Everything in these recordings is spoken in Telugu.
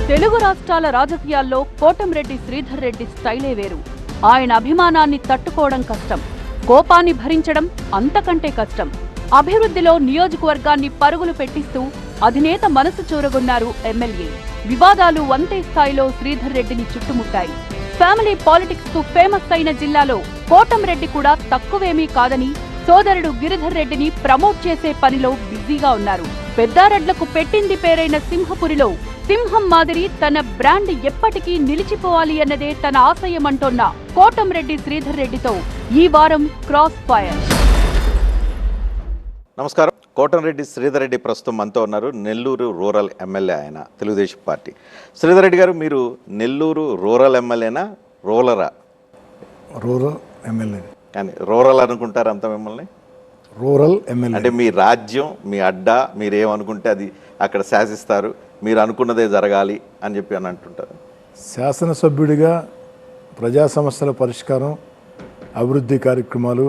తెలుగు రాష్ట్రాల రాజకీయాల్లో కోటంరెడ్డి శ్రీధర్ రెడ్డి స్టైలే వేరు. ఆయన అభిమానాన్ని తట్టుకోవడం కష్టం, కోపాన్ని భరించడం అంతకంటే కష్టం. అభివృద్ధిలో నియోజకవర్గాన్ని పరుగులు పెట్టిస్తూ అధినేత మనసు చూరగొన్నారు ఎమ్మెల్యే. వివాదాలు వంతే స్థాయిలో శ్రీధర్ రెడ్డిని చుట్టుముట్టాయి. ఫ్యామిలీ పాలిటిక్స్ కు ఫేమస్ అయిన జిల్లాలో కోటంరెడ్డి కూడా తక్కువేమీ కాదని సోదరుడు గిరిధర్ రెడ్డిని ప్రమోట్ చేసే పనిలో బిజీగా ఉన్నారు. పెద్దారెడ్లకు పెట్టింది పేరైన సింహపురిలో సింహం మాదిరి తన బ్రాండ్ ఎప్పటికీ నిలిచిపోవాలి అన్నదే తన ఆశయమంటోన్న కోటంరెడ్డి శ్రీధర్ రెడ్డితో ఈ వారం క్రాస్ ఫైర్. నమస్కారం. కోటంరెడ్డి శ్రీధర్ రెడ్డి ప్రస్తుతం మనతో ఉన్నారు. నెల్లూరు రూరల్ ఎమ్మెల్యే ఆయన, తెలుగుదేశం పార్టీ. శ్రీధర్ రెడ్డి గారు, మీరు నెల్లూరు రూరల్ ఎమ్మెల్యేనా, రూరలరా? Rural MLA. కానీ రూరల్ అనుకుంటారు అంత మిమ్మల్ని? రూరల్ ఎమ్మెల్యే అంటే మీ రాజ్యం, మీ అడ్డా, మీరేమనుకుంటే అది అక్కడ శాసిస్తారు, మీరు అనుకున్నదే జరగాలి అని చెప్పి అని అంటుంటారు. శాసనసభ్యుడిగా ప్రజా సమస్యల పరిష్కారం, అభివృద్ధి కార్యక్రమాలు,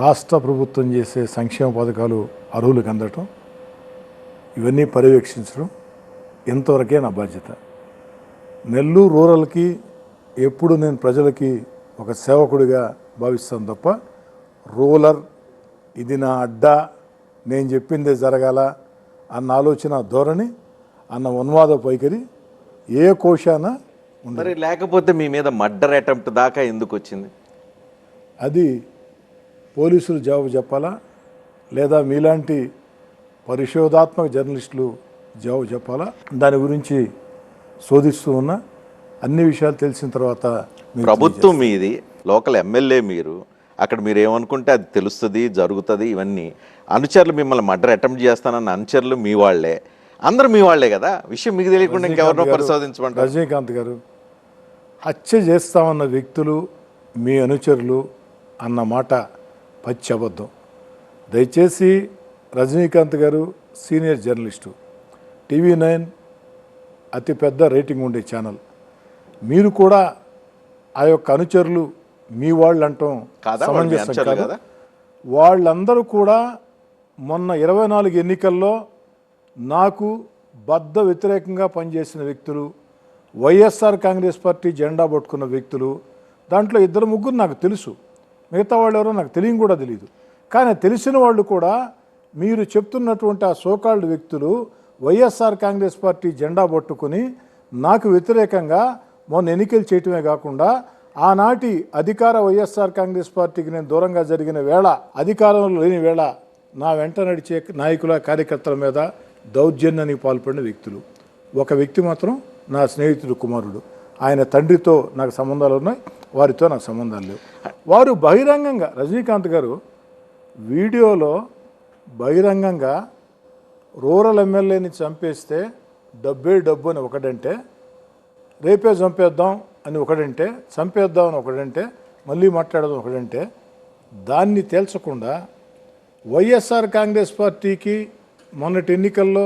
రాష్ట్ర ప్రభుత్వం చేసే సంక్షేమ పథకాలు అర్హులకు అందటం, ఇవన్నీ పర్యవేక్షించడం ఎంతవరకే నా బాధ్యత. నెల్లూరు రూరల్కి ఎప్పుడు నేను ప్రజలకి ఒక సేవకుడిగా భావిస్తాను తప్ప రూరల్ ఇది నా అడ్డా, నేను చెప్పిందే జరగాల అన్న ఆలోచన, ధోరణి, అన్న ఉన్మాద వైఖరి ఏ కోశాన ఉంది. మరి లేకపోతే మీ మీద మర్డర్ అటెంప్ట్ దాకా ఎందుకు వచ్చింది? అది పోలీసులు జవాబు చెప్పాలా, లేదా మీలాంటి పరిశోధాత్మక జర్నలిస్టులు జవాబు చెప్పాలా? దాని గురించి శోధిస్తూ ఉన్నా. అన్ని విషయాలు తెలిసిన తర్వాత ప్రభుత్వం మీది, లోకల్ ఎమ్మెల్యే మీరు, అక్కడ మీరు ఏమనుకుంటే అది తెలుస్తుంది, జరుగుతుంది. ఇవన్నీ అనుచరులు మిమ్మల్ని మర్డర్ అటెంప్ట్ చేస్తానన్న అనుచరులు మీ వాళ్లే, అందరూ మీ వాళ్లే కదా. విషయం మీకు తెలియకుండా ఇంకెవరినో పరిశోధించమంటారు. రజనీకాంత్ గారు, హత్య చేస్తామన్న వ్యక్తులు మీ అనుచరులు అన్న మాట పచ్చి అబద్ధం. దయచేసి రజనీకాంత్ గారు సీనియర్ జర్నలిస్టు, TV9 అతిపెద్ద రేటింగ్ ఉండే ఛానల్. మీరు కూడా ఆ యొక్క అనుచరులు మీ వాళ్ళు అంటాం సమంజసం కాదు. వాళ్ళందరూ కూడా మొన్న 24 ఎన్నికల్లో నాకు బద్ద వ్యతిరేకంగా పనిచేసిన వ్యక్తులు, వైఎస్ఆర్ కాంగ్రెస్ పార్టీ జెండా పట్టుకున్న వ్యక్తులు. దాంట్లో 2-3 నాకు తెలుసు, మిగతా వాళ్ళు ఎవరో నాకు కూడా తెలియదు. కానీ తెలిసిన వాళ్ళు కూడా మీరు చెప్తున్నటువంటి ఆ సోకాల్డ్ వ్యక్తులు వైఎస్ఆర్ కాంగ్రెస్ పార్టీ జెండా పట్టుకుని నాకు వ్యతిరేకంగా మొన్న ఎన్నికలు చేయటమే కాకుండా ఆనాటి అధికార వైఎస్ఆర్ కాంగ్రెస్ పార్టీకి నేను దూరంగా జరిగిన వేళ, అధికారంలో లేని వేళ నా వెంట నడిచే నాయకుల, కార్యకర్తల మీద దౌర్జన్యానికి పాల్పడిన వ్యక్తులు. ఒక వ్యక్తి మాత్రం నా స్నేహితుడు కుమారుడు, ఆయన తండ్రితో నాకు సంబంధాలు ఉన్నాయి, వారితో నాకు సంబంధాలు లేవు. వారు బహిరంగంగా, రజనీకాంత్ గారు వీడియోలో బహిరంగంగా రూరల్ ఎమ్మెల్యేని చంపేస్తే డబ్బు అని ఒకడంటే, రేపే చంపేద్దాం అని ఒకడంటే, చంపేద్దాం అని ఒకడంటే, మళ్ళీ మాట్లాడదాం ఒకడంటే, దాన్ని తేల్చకుండా వైఎస్ఆర్ కాంగ్రెస్ పార్టీకి మొన్నటి ఎన్నికల్లో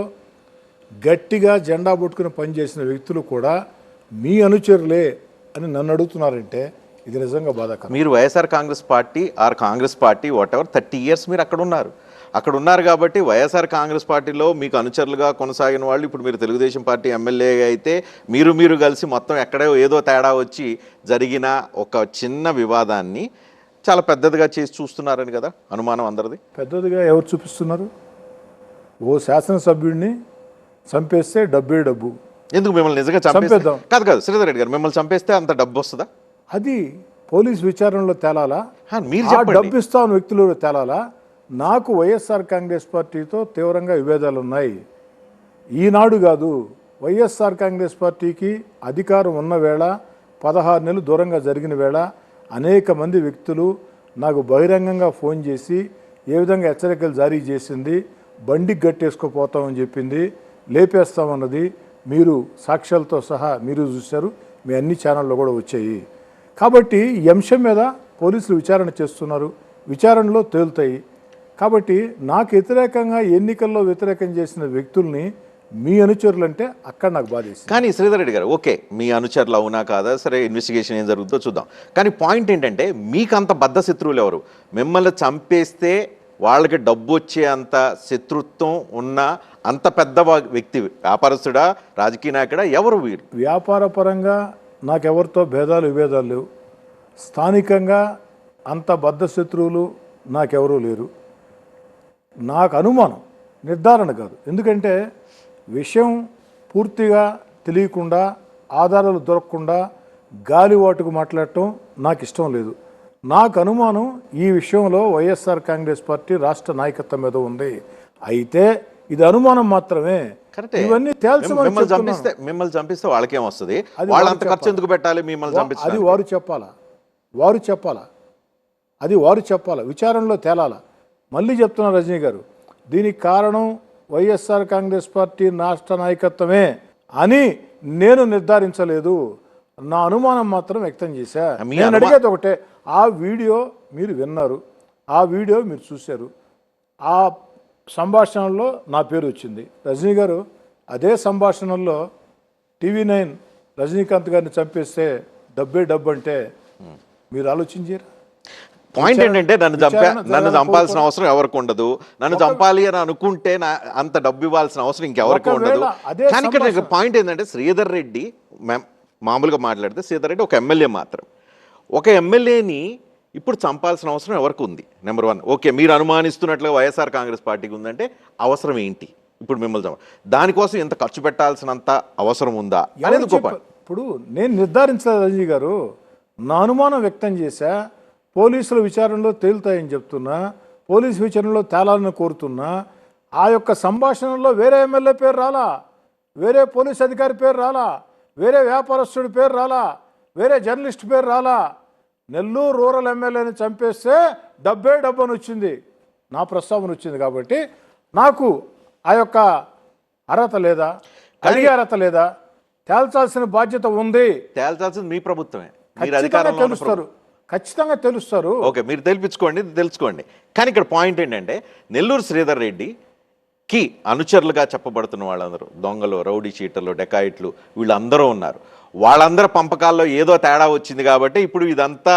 గట్టిగా జెండా పట్టుకుని పనిచేసిన వ్యక్తులు కూడా మీ అనుచరులే అని నన్ను అడుగుతున్నారంటే ఇది నిజంగా బాధాకరం. మీరు YSR Congress party or Congress party whatever 30 years మీరు అక్కడ ఉన్నారు కాబట్టి వైఎస్ఆర్ కాంగ్రెస్ పార్టీలో మీకు అనుచరులుగా కొనసాగిన వాళ్ళు ఇప్పుడు మీరు తెలుగుదేశం పార్టీ ఎమ్మెల్యే అయితే మీరు కలిసి మొత్తం ఎక్కడో ఏదో తేడా వచ్చి జరిగిన ఒక చిన్న వివాదాన్ని చాలా పెద్దదిగా చేసి చూస్తున్నారని కదా అనుమానం అందరిది. పెద్దదిగా ఎవరు చూపిస్తున్నారు? ఓ శాసనసభ్యుడిని చంపేస్తే డబ్బు. ఎందుకు మిమ్మల్ని నిజంగా చంపేద్దాం? కాదు శ్రీధర్ రెడ్డి గారు, మిమ్మల్ని చంపేస్తే అంత డబ్బు వస్తుందా? అది పోలీస్ విచారణలో తేలాలా? మీరు డబ్బు ఇస్తాను వ్యక్తులు తేలాలా? నాకు వైఎస్ఆర్ కాంగ్రెస్ పార్టీతో తీవ్రంగా విభేదాలు ఉన్నాయి. ఈనాడు కాదు, వైఎస్ఆర్ కాంగ్రెస్ పార్టీకి అధికారం ఉన్న వేళ, 16 నెలలు దూరంగా జరిగిన వేళ అనేక మంది వ్యక్తులు నాకు బహిరంగంగా ఫోన్ చేసి ఏ విధంగా హెచ్చరికలు జారీ చేసింది, బండికి గట్టేసుకోపోతామని చెప్పింది, లేపేస్తామన్నది మీరు సాక్ష్యాలతో సహా మీరు చూశారు, మీ అన్ని ఛానల్లో కూడా వచ్చాయి. కాబట్టి ఈ అంశం మీద పోలీసులు విచారణ చేస్తున్నారు, విచారణలో తేలుతాయి. కాబట్టి నాకు వ్యతిరేకంగా ఎన్నికల్లో వ్యతిరేకం చేసిన వ్యక్తుల్ని మీ అనుచరులు అంటే అక్కడ నాకు బాధేస్తుంది. కానీ శ్రీధర్ రెడ్డి గారు, ఓకే మీ అనుచరులు అవునా కాదా సరే, ఇన్వెస్టిగేషన్ ఏం జరుగుతుందో చూద్దాం. కానీ పాయింట్ ఏంటంటే మీకు అంత బద్ధ శత్రువులు ఎవరు? మిమ్మల్ని చంపేస్తే వాళ్ళకి డబ్బు వచ్చే అంత శత్రుత్వం ఉన్న అంత పెద్ద వ్యక్తి, వ్యాపారస్తుడా, రాజకీయ నాయకుడా, ఎవరు వీరు? వ్యాపార పరంగా నాకెవరితో భేదాలు విభేదాలు లేవు. స్థానికంగా అంత బద్ధ శత్రువులు నాకెవరూ లేరు. నాకు అనుమానం, నిర్ధారణ కాదు. ఎందుకంటే విషయం పూర్తిగా తెలియకుండా, ఆధారాలు దొరకకుండా గాలివాటుకు మాట్లాడటం నాకు ఇష్టం లేదు. నాకు అనుమానం ఈ విషయంలో వైఎస్ఆర్ కాంగ్రెస్ పార్టీ రాష్ట్ర నాయకత్వం మీద ఉంది. అయితే ఇది అనుమానం మాత్రమే. కరెక్టే. ఇవన్నీ తేల్చమని మిమ్మల్ని చంపిస్తే వాళ్ళకేం వస్తుంది? వాళ్ళంత ఖర్చు ఎందుకు పెట్టాలి మిమ్మల్ని చంపిస్తే? అది వారు చెప్పాలా, అది వారు చెప్పాలా, విచారణలో తేలాలా. మళ్ళీ చెప్తున్నా రజనీ గారు, దీనికి కారణం వైఎస్ఆర్ కాంగ్రెస్ పార్టీ రాష్ట్ర నాయకత్వమే అని నేను నిర్ధారించలేదు. నా అనుమానం మాత్రం వ్యక్తం చేశా. నేను అడిగేది ఒకటే, ఆ వీడియో మీరు విన్నారు, ఆ వీడియో మీరు చూశారు, ఆ సంభాషణలో నా పేరు వచ్చింది. రజనీ గారు అదే సంభాషణల్లో TV9 రజనీకాంత్ గారిని చంపేస్తే డబ్బు అంటే మీరు ఆలోచించారు? పాయింట్ ఏంటంటే నన్ను చంపాల్సిన అవసరం ఎవరికి ఉండదు, నన్ను చంపాలి అని అనుకుంటే అంత డబ్బు ఇవ్వాల్సిన అవసరం ఇంకెవరికి ఉండదు. కానీ ఇక్కడ పాయింట్ ఏంటంటే శ్రీధర్ రెడ్డి, మామూలుగా మాట్లాడితే శ్రీధర్ రెడ్డి ఒక ఎమ్మెల్యే మాత్రం. ఒక ఎమ్మెల్యేని ఇప్పుడు చంపాల్సిన అవసరం ఎవరికి ఉంది? నెంబర్ 1. ఓకే, మీరు అనుమానిస్తున్నట్లుగా వైఎస్ఆర్ కాంగ్రెస్ పార్టీకి ఉందంటే అవసరం ఏంటి ఇప్పుడు మిమ్మల్ని దానికోసం ఎంత ఖర్చు పెట్టాల్సినంత అవసరం ఉందా అనేది గొప్ప. ఇప్పుడు నేను నిర్ధారించలేదు రజనీ గారు, నా అనుమానం వ్యక్తం చేశా. పోలీసుల విచారణలో తేలుతాయని చెప్తున్నా, పోలీసు విచారణలో తేలాలని కోరుతున్నా. ఆ యొక్క సంభాషణలో వేరే ఎమ్మెల్యే పేరు రాలా, వేరే పోలీస్ అధికారి పేరు రాలా, వేరే వ్యాపారస్తుడి పేరు రాలా, వేరే జర్నలిస్ట్ పేరు రాలా. నెల్లూరు రూరల్ ఎమ్మెల్యేని చంపేస్తే డబ్బు అని వచ్చింది, నా ప్రస్తావన వచ్చింది. కాబట్టి నాకు ఆ యొక్క అర్హత లేదా, అడిగే అర్హత లేదా, తేల్చాల్సిన బాధ్యత ఉంది. తేల్చాల్సింది మీ ప్రభుత్వమే, ఖచ్చితంగా తెలుస్తారు. ఓకే, మీరు తెలుసుకోండి. కానీ ఇక్కడ పాయింట్ ఏంటంటే నెల్లూరు శ్రీధర్ రెడ్డికి అనుచరులుగా చెప్పబడుతున్న వాళ్ళందరూ దొంగలు, రౌడీ షీటర్లు, డెకాయిట్లు వీళ్ళందరూ ఉన్నారు. వాళ్ళందరూ పంపకాల్లో ఏదో తేడా వచ్చింది కాబట్టి ఇప్పుడు ఇదంతా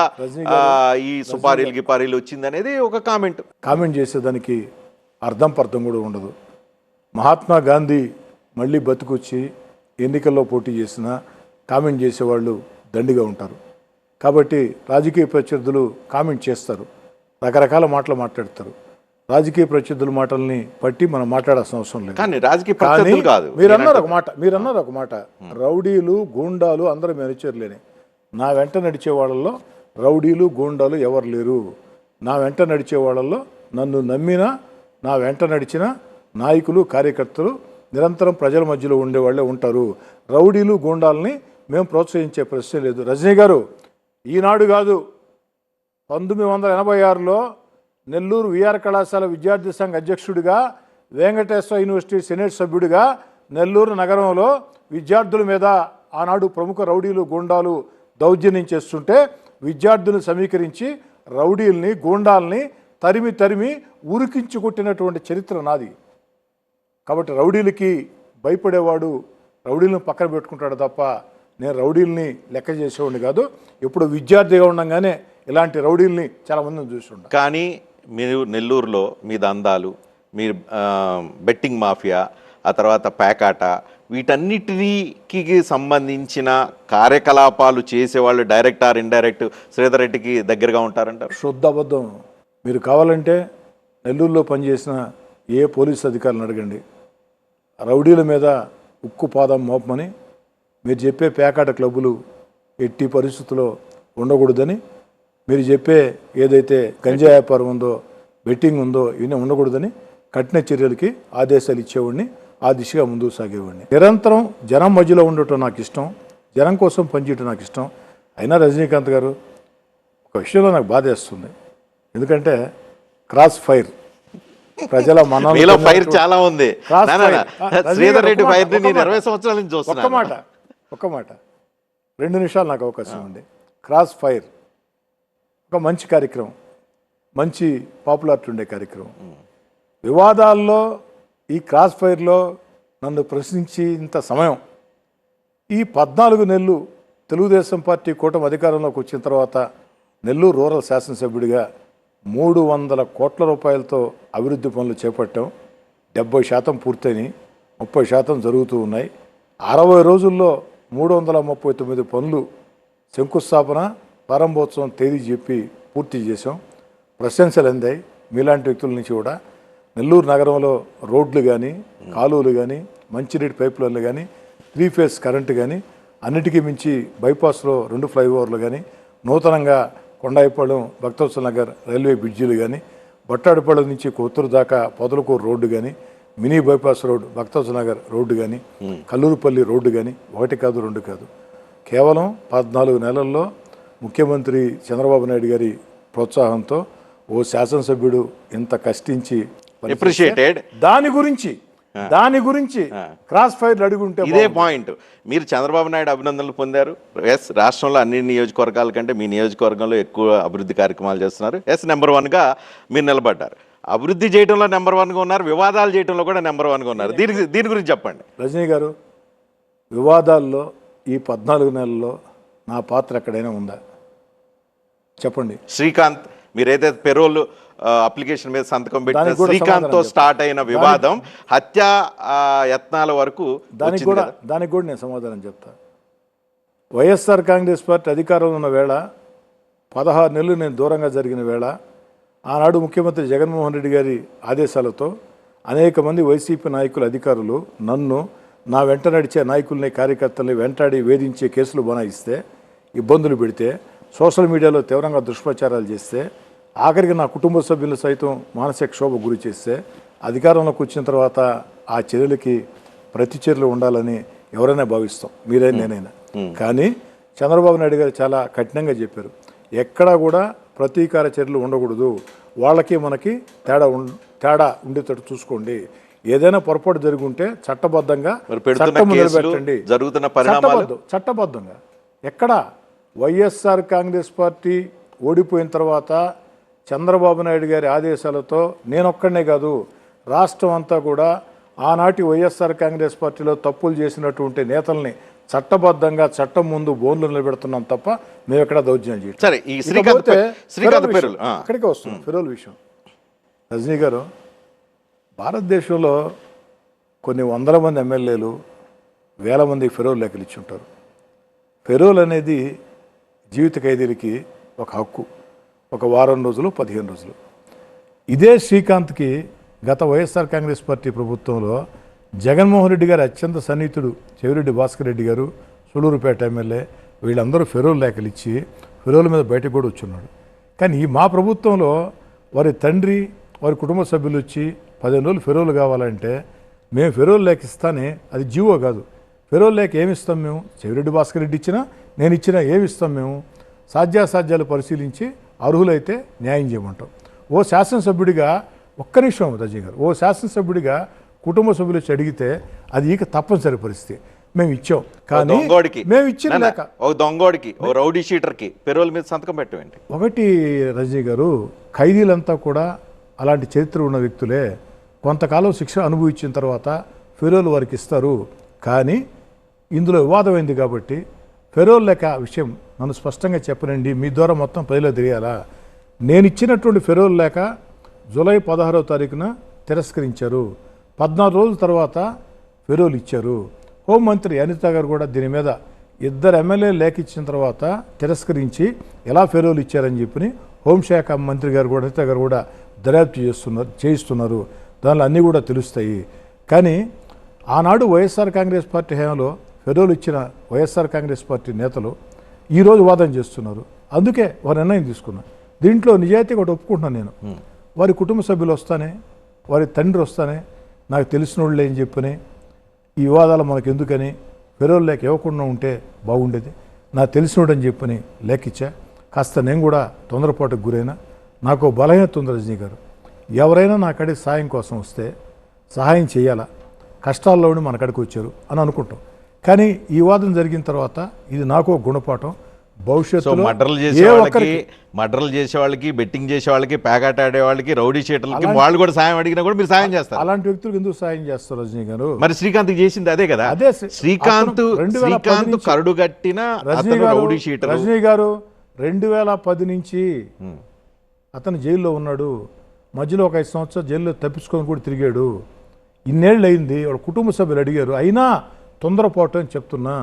ఈ సుపారీలు గిపారీలు వచ్చింది అనేది ఒక కామెంట్ చేసేదానికి అర్థం పర్థం కూడా ఉండదు. మహాత్మా గాంధీ మళ్ళీ బతుకొచ్చి ఎన్నికల్లో పోటీ చేసినా కామెంట్ చేసేవాళ్ళు దండిగా ఉంటారు. కాబట్టి రాజకీయ ప్రత్యర్థులు కామెంట్ చేస్తారు, రకరకాల మాటలు మాట్లాడతారు. రాజకీయ ప్రత్యర్థుల మాటల్ని బట్టి మనం మాట్లాడాల్సిన అవసరం లేదు. కానీ రాజకీయ ప్రత్యర్థులు కాదు. మీరు అన్నారు ఒక మాట, రౌడీలు గూండాలు అందరూ మీ అనుచరులేని. నా వెంట నడిచే వాళ్ళల్లో రౌడీలు గూండాలు ఎవరు లేరు. నా వెంట నడిచే వాళ్ళల్లో నన్ను నమ్మిన, నా వెంట నడిచిన నాయకులు, కార్యకర్తలు నిరంతరం ప్రజల మధ్యలో ఉండేవాళ్ళే ఉంటారు. రౌడీలు గూండాలని మేము ప్రోత్సహించే ప్రశ్న లేదు. రజనీ గారు, ఈనాడు కాదు, 1986లో నెల్లూరు విఆర్ కళాశాల విద్యార్థి సంఘ అధ్యక్షుడిగా, వెంకటేశ్వర యూనివర్సిటీ సెనేట్ సభ్యుడిగా నెల్లూరు నగరంలో విద్యార్థుల మీద ఆనాడు ప్రముఖ రౌడీలు గూండాలు దౌర్జన్యం చేస్తుంటే విద్యార్థులను సమీకరించి రౌడీల్ని గూండాల్ని తరిమి ఉరికించి కొట్టినటువంటి చరిత్ర నాది. కాబట్టి రౌడీలకి భయపడేవాడు రౌడీలను పక్కన పెట్టుకుంటాడు తప్ప నేను రౌడీల్ని లెక్క చేసేవాడిని కాదు. ఎప్పుడు విద్యార్థిగా ఉండగానే ఇలాంటి రౌడీల్ని చాలా మందిని చూస్తుంటా. కానీ మీరు నెల్లూరులో మీ దందాలు, మీరు బెట్టింగ్ మాఫియా, ఆ తర్వాత పేకాట, వీటన్నిటికి సంబంధించిన కార్యకలాపాలు చేసేవాళ్ళు డైరెక్ట్ ఆర్ ఇండైరెక్ట్ శ్రీధర్ రెడ్డికి దగ్గరగా ఉంటారంటారు. శుద్ధ అబద్ధం. మీరు కావాలంటే నెల్లూరులో పనిచేసిన ఏ పోలీసు అధికారులను అడగండి, రౌడీల మీద ఉక్కు పాదం మోపమని మీరు చెప్పే పేకాట క్లబ్బులు ఎట్టి పరిస్థితుల్లో ఉండకూడదని, మీరు చెప్పే ఏదైతే గంజా వ్యాపారం ఉందో, బెట్టింగ్ ఉందో, ఇవన్నీ ఉండకూడదని కఠిన చర్యలకి ఆదేశాలు ఇచ్చేవాడిని. ఆ దిశగా ముందుకు సాగేవాడిని. నిరంతరం జనం మధ్యలో ఉండటం నాకు ఇష్టం, జనం కోసం పనిచేయటం నాకు ఇష్టం. అయినా రజనీకాంత్ గారు, ఒక విషయంలో నాకు బాధేస్తుంది. ఎందుకంటే క్రాస్ ఫైర్, ప్రజల మనలో ఫైర్ చాలా ఉంది. శ్రీధర్ రెడ్డి ఫైర్ 20 సంవత్సరాల నుంచి చూస్తున్నా. ఒక్క మాట 2 నిమిషాలు నాకు అవకాశం ఉంది. క్రాస్ ఫైర్ ఒక మంచి కార్యక్రమం, మంచి పాపులారిటీ ఉండే కార్యక్రమం. వివాదాల్లో ఈ క్రాస్ ఫైర్లో నన్ను ప్రశ్నించి ఇంత సమయం, ఈ 14 నెలలు తెలుగుదేశం పార్టీ కూటమి అధికారంలోకి వచ్చిన తర్వాత నెల్లూరు రూరల్ శాసనసభ్యుడిగా 300 కోట్ల రూపాయలతో అభివృద్ధి పనులు చేపట్టాం. 70% పూర్తయినాయి. 30% జరుగుతూ ఉన్నాయి. 60 రోజుల్లో 339 పనులు శంకుస్థాపన ప్రారంభోత్సవం తేదీ చెప్పి పూర్తి చేశాం. ప్రశంసలు అందాయి మీలాంటి వ్యక్తుల నుంచి కూడా. నెల్లూరు నగరంలో రోడ్లు కానీ, కాలువలు కానీ, మంచినీటి పైప్ లైన్లు కానీ, 3 ఫేజ్ కరెంటు కానీ, అన్నిటికీ మించి బైపాస్లో 2 ఫ్లైఓవర్లు కానీ, నూతనంగా కొండాయిపాళెం భక్తవత్సల నగర్ రైల్వే బ్రిడ్జీలు కానీ, బట్టాడిపాళెం నుంచి కొత్తూరు దాకా పొదలకూరు రోడ్డు కానీ, mini bypass road Bhaktavatsala Nagar road కానీ, కల్లూరుపల్లి రోడ్డు కానీ, 1 కాదు 2 కాదు, కేవలం 14 నెలల్లో ముఖ్యమంత్రి చంద్రబాబు నాయుడు గారి ప్రోత్సాహంతో ఓ శాసనసభ్యుడు ఇంత కష్టించి అప్రిషియేటెడ్. దాని గురించి క్రాస్ ఫైర్ అడుగుంటే ఇదే పాయింట్. మీరు చంద్రబాబు నాయుడు అభినందనలు పొందారు. ఎస్, రాష్ట్రంలో అన్ని నియోజకవర్గాల కంటే మీ నియోజకవర్గంలో ఎక్కువ అభివృద్ధి కార్యక్రమాలు చేస్తున్నారు. ఎస్, నెంబర్ 1గా మీరు నిలబడ్డారు. అభివృద్ధి చేయడంలో నెంబర్ 1గా ఉన్నారు, వివాదాలు చేయడంలో కూడా నెంబర్ 1గా ఉన్నారు. దీని గురించి చెప్పండి. రజనీ గారు, వివాదాల్లో ఈ 14 నెలల్లో నా పాత్ర ఎక్కడైనా ఉందా చెప్పండి. శ్రీకాంత్, మీరైతే పెరోల్ అప్లికేషన్ మీద సంతకం పెట్టిన శ్రీకాంత్ తో స్టార్ట్ అయిన వివాదం హత్యా యత్నాల వరకు దానికి కూడా నేను సమాధానం చెప్తా. వైఎస్ఆర్ కాంగ్రెస్ పార్టీ అధికారంలో ఉన్న వేళ 16 నెలలు నేను దూరంగా జరిగిన వేళ ఆనాడు ముఖ్యమంత్రి జగన్మోహన్ రెడ్డి గారి ఆదేశాలతో అనేక మంది వైసీపీ నాయకులు, అధికారులు నన్ను, నా వెంట నడిచే నాయకుల్ని, కార్యకర్తల్ని వెంటాడి వేధించే కేసులు బనాయిస్తే, ఇబ్బందులు పెడితే, సోషల్ మీడియాలో తీవ్రంగా దుష్ప్రచారాలు చేస్తే, ఆఖరికి నా కుటుంబ సభ్యులు సైతం మానసిక క్షోభ గురి చేస్తే, అధికారంలోకి వచ్చిన తర్వాత ఆ చర్యలకి ప్రతి చర్యలు ఉండాలని ఎవరైనా భావిస్తాం, మీరైనా నేనైనా. కానీ చంద్రబాబు నాయుడు గారు చాలా కఠినంగా చెప్పారు, ఎక్కడా కూడా ప్రతీకార చర్యలు ఉండకూడదు, వాళ్ళకి మనకి తేడా ఉండేటట్టు చూసుకోండి, ఏదైనా పొరపాటు జరిగి ఉంటే చట్టబద్ధంగా నిలబెట్టండి. చట్టబద్ధంగా ఎక్కడ వైఎస్ఆర్ కాంగ్రెస్ పార్టీ ఓడిపోయిన తర్వాత చంద్రబాబు నాయుడు గారి ఆదేశాలతో నేనొక్కడనే కాదు, రాష్ట్రం అంతా కూడా ఆనాటి వైఎస్ఆర్ కాంగ్రెస్ పార్టీలో తప్పులు చేసినటువంటి నేతల్ని చట్టబద్ధంగా చట్టం ముందు బోన్లు నిలబెడుతున్నాం తప్ప మేము ఎక్కడ దౌర్జన్యం చేయడం. సరే, ఈ అక్కడికే వస్తుంది ఫెరోల్ విషయం. రజనీ గారు, భారతదేశంలో కొన్ని 100 మంది ఎమ్మెల్యేలు, 1000 మంది ఫెరోల్ లేఖలు ఇచ్చి ఉంటారు. ఫెరోల్ అనేది జీవిత ఖైదీలకి ఒక హక్కు, ఒక వారం రోజులు, 15 రోజులు. ఇదే శ్రీకాంత్కి గత వైఎస్ఆర్ కాంగ్రెస్ పార్టీ ప్రభుత్వంలో జగన్మోహన్ రెడ్డి గారి అత్యంత సన్నిహితుడు చెవిరెడ్డి భాస్కర్ రెడ్డి గారు, సూళూరుపేట ఎమ్మెల్యే, వీళ్ళందరూ ఫెరోల్ లేఖలు ఇచ్చి ఫెరోల్ మీద బయటకు కూడా వచ్చున్నాడు. కానీ మా ప్రభుత్వంలో వారి తండ్రి, వారి కుటుంబ సభ్యులు వచ్చి 15 రోజులు ఫెరోల్ కావాలంటే మేము ఫెరోల్ లేఖ ఇస్తానే, అది జీవో కాదు. ఫెరోల్ లేఖ ఏమిస్తాం మేము? చెవిరెడ్డి భాస్కర్ రెడ్డి ఇచ్చినా, నేను ఇచ్చినా ఏమిస్తాం మేము? సాధ్యాసాధ్యాలు పరిశీలించి అర్హులైతే న్యాయం చేయమంటాం. ఓ శాసనసభ్యుడిగా, ఒక్క నిమిషం రజనీ గారు, ఓ శాసనసభ్యుడిగా కుటుంబ సభ్యులు వచ్చి అడిగితే అది ఇక తప్పనిసరి పరిస్థితి. మేము ఇచ్చాం, కానీ మేము ఇచ్చిన లేక దొంగోడికి, రౌడీ షీటర్కి పెరోల్ మీద సంతకం పెట్టండి. ఒకటి రజనీ గారు, ఖైదీలంతా కూడా అలాంటి చరిత్ర ఉన్న వ్యక్తులే. కొంతకాలం శిక్ష అనుభవించిన తర్వాత ఫెరోల్ వారికి ఇస్తారు. కానీ ఇందులో వివాదమైంది కాబట్టి ఫెరోల్ లేక విషయం నన్ను స్పష్టంగా చెప్పనండి, మీ ద్వారా మొత్తం ప్రజలకు తెలియాలా. నేను ఇచ్చినటువంటి ఫెరోల్ లేక జూలై 16వ తారీఖున తిరస్కరించారు. 14 రోజుల తర్వాత ఫెరోల్ ఇచ్చారు. హోంమంత్రి అనిత గారు కూడా దీని మీద 2 ఎమ్మెల్యేలు లేఖ ఇచ్చిన తర్వాత తిరస్కరించి ఎలా ఫెరోల్ ఇచ్చారని చెప్పి హోంశాఖ మంత్రి గారు కూడా, అనిత గారు కూడా దర్యాప్తు చేయిస్తున్నారు. దానిలో అన్నీ కూడా తెలుస్తాయి. కానీ ఆనాడు వైఎస్ఆర్ కాంగ్రెస్ పార్టీ హయాంలో ఫెరోల్ ఇచ్చిన వైఎస్ఆర్ కాంగ్రెస్ పార్టీ నేతలు ఈరోజు వాదన చేస్తున్నారు. అందుకే వారు నిర్ణయం తీసుకున్నారు. దీంట్లో నిజాయితీ కూడా ఒప్పుకుంటున్నాను నేను. వారి కుటుంబ సభ్యులు వస్తానే, వారి తండ్రి వస్తానే, నాకు తెలిసిన వాళ్ళే అని చెప్పని ఈ వివాదాలు మనకు ఎందుకని ఫెరోల్ లేఖ ఇవ్వకుండా ఉంటే బాగుండేది, నాకు తెలిసినోడు అని చెప్పని లేఖ ఇచ్చా. కాస్త నేను కూడా తొందరపాటుకు గురైనా. నాకు బలహీనత ఉంది రజనీ గారు, ఎవరైనా నా కాడికి సాయం కోసం వస్తే సహాయం చేయాలా, కష్టాల్లో ఉండి మన కాడికి వచ్చారు అని అనుకుంటాం. కానీ ఈ వాదన జరిగిన తర్వాత ఇది నాకు గుణపాఠం. భవిష్యత్తులో మర్డర్లు చేసే వాళ్ళకి, బెట్టింగ్ చేసే వాళ్ళకి, ప్యాకెట్ ఆడే వాళ్ళకి, రౌడీ షీటర్లకి వాళ్ళు కూడా సాయం అడిగినా కూడా మీరు సాయం చేస్తారు. అలాంటి వ్యక్తులకు ఎందుకు సాయం చేస్తారు రజనీ గారు? మరి శ్రీకాంత్ చేసింది అదే కదా. అదే శ్రీకాంత్ కరుడుగట్టిన రౌడీ షీటర్. రజనీ గారు 2010 నుంచి అతను జైల్లో ఉన్నాడు. మధ్యలో ఒక 5 సంవత్సరాలు జైల్లో తప్పించుకొని కూడా తిరిగాడు. ఇన్నేళ్ళు అయింది, వాళ్ళ కుటుంబ సభ్యులు అడిగారు, అయినా తొందరపాటు అని చెప్తున్నా,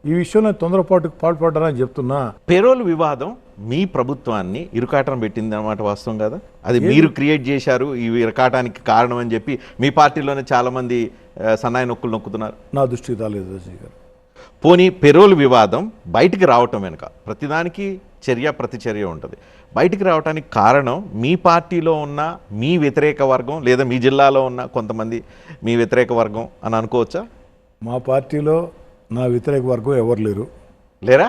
ఈ విషయంలో తొందరపాటుకు పాల్పడ్డారని చెప్తున్నా. పెరోల్ వివాదం మీ ప్రభుత్వాన్ని ఇరుకాటం పెట్టింది అన్నమాట, వాస్తవం కదా? అది మీరు క్రియేట్ చేశారు, ఈ ఇరకాటానికి కారణం అని చెప్పి మీ పార్టీలోనే చాలామంది సన్నాయి నొక్కులు నొక్కుతున్నారు. నా దృష్టికి రాలేదు రజనీ గారు. పోనీ పెరోల్ వివాదం బయటికి రావటం వెనుక ప్రతిదానికి చర్య ప్రతిచర్య ఉంటుంది. బయటికి రావడానికి కారణం మీ పార్టీలో ఉన్న మీ వ్యతిరేక వర్గం, లేదా మీ జిల్లాలో ఉన్న కొంతమంది మీ వ్యతిరేక వర్గం అని అనుకోవచ్చా? మా పార్టీలో నా వ్యతిరేక వర్గం ఎవరు లేరు. లేరా?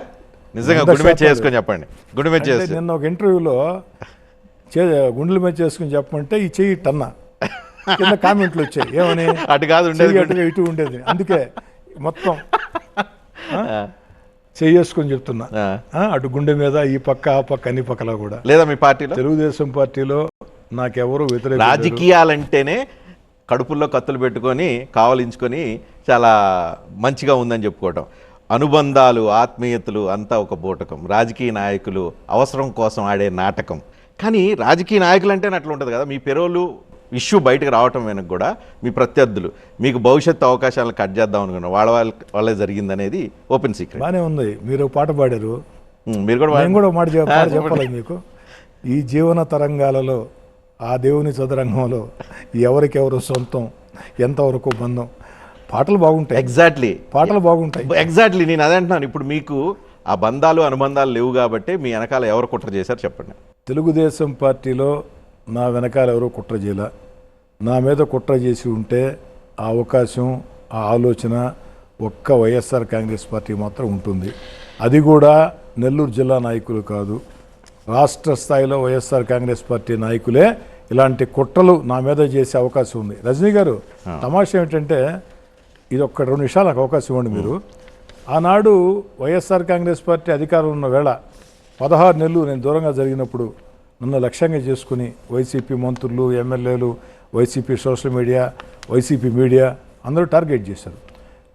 నిజంగా గుండె మీద చేసుకొని చెప్పండి. గుండె మీద చేసి నిన్న ఒక ఇంటర్వ్యూలో గుండెల మీద చేసుకుని చెప్పమంటే ఈ చెయ్యి టన్నా కింద కామెంట్లు వచ్చాయి, ఏమని అటు కాదు ఉండేది, అటుగా ఇటు ఉండేది. అందుకే మొత్తం చేసుకొని చెప్తున్నా, అటు గుండె మీద ఈ పక్క ఆ పక్క అన్ని పక్కలా కూడా. లేదా మీ పార్టీలో తెలుగుదేశం పార్టీలో నాకెవరు వ్యతిరేక. రాజకీయాలంటేనే కడుపుల్లో కత్తులు పెట్టుకొని కావలించుకొని చాలా మంచిగా ఉందని చెప్పుకోవటం, అనుబంధాలు ఆత్మీయతలు అంతా ఒక బూటకం, రాజకీయ నాయకులు అవసరం కోసం ఆడే నాటకం. కానీ రాజకీయ నాయకులు అంటేనే అట్లా ఉంటుంది కదా. మీ పెరోలు ఇష్యూ బయటకు రావటం వెనక కూడా మీ ప్రత్యర్థులు మీకు భవిష్యత్తు అవకాశాలను కట్ చేద్దాం అనుకున్నారు, వాళ్ళే జరిగిందనేది ఓపెన్ సీక్రెట్. బాగానే ఉంది. మీరు పాట పాడారు, మీరు కూడా నేను కూడా మాట చెప్పాలి మీకు. ఈ జీవన తరంగాలలో ఆ దేవుని చదరంగంలో ఎవరికెవరు సొంతం, ఎంతవరకు బంధం, పాటలు బాగుంటాయి. ఎగ్జాక్ట్లీ, పాటలు బాగుంటాయి. ఎగ్జాక్ట్లీ నేను అదే అంటున్నాను. ఇప్పుడు మీకు ఆ బంధాలు అనుబంధాలు లేవు కాబట్టి మీ వెనకాల ఎవరు కుట్ర చేశారు చెప్పండి. తెలుగుదేశం పార్టీలో నా వెనకాల ఎవరో కుట్ర చేయాల. నా మీద కుట్ర చేసి ఉంటే ఆ అవకాశం, ఆ ఆలోచన ఒక్క వైఎస్ఆర్ కాంగ్రెస్ పార్టీ మాత్రం ఉంటుంది. అది కూడా నెల్లూరు జిల్లా నాయకులు కాదు, రాష్ట్ర స్థాయిలో వైఎస్ఆర్ కాంగ్రెస్ పార్టీ నాయకులే ఇలాంటి కుట్రలు నా మీద చేసే అవకాశం ఉంది. రజనీ గారు, తమాషా ఏమిటంటే, ఇది ఒక్క 2 నిమిషాలు నాకు అవకాశం ఇవ్వండి. మీరు ఆనాడు వైఎస్ఆర్ కాంగ్రెస్ పార్టీ అధికారం ఉన్న వేళ 16 నెలలు నేను దూరంగా జరిగినప్పుడు నన్ను లక్ష్యంగా చేసుకుని వైసీపీ మంత్రులు, ఎమ్మెల్యేలు, YCP social media, YCP media అందరూ టార్గెట్ చేశారు.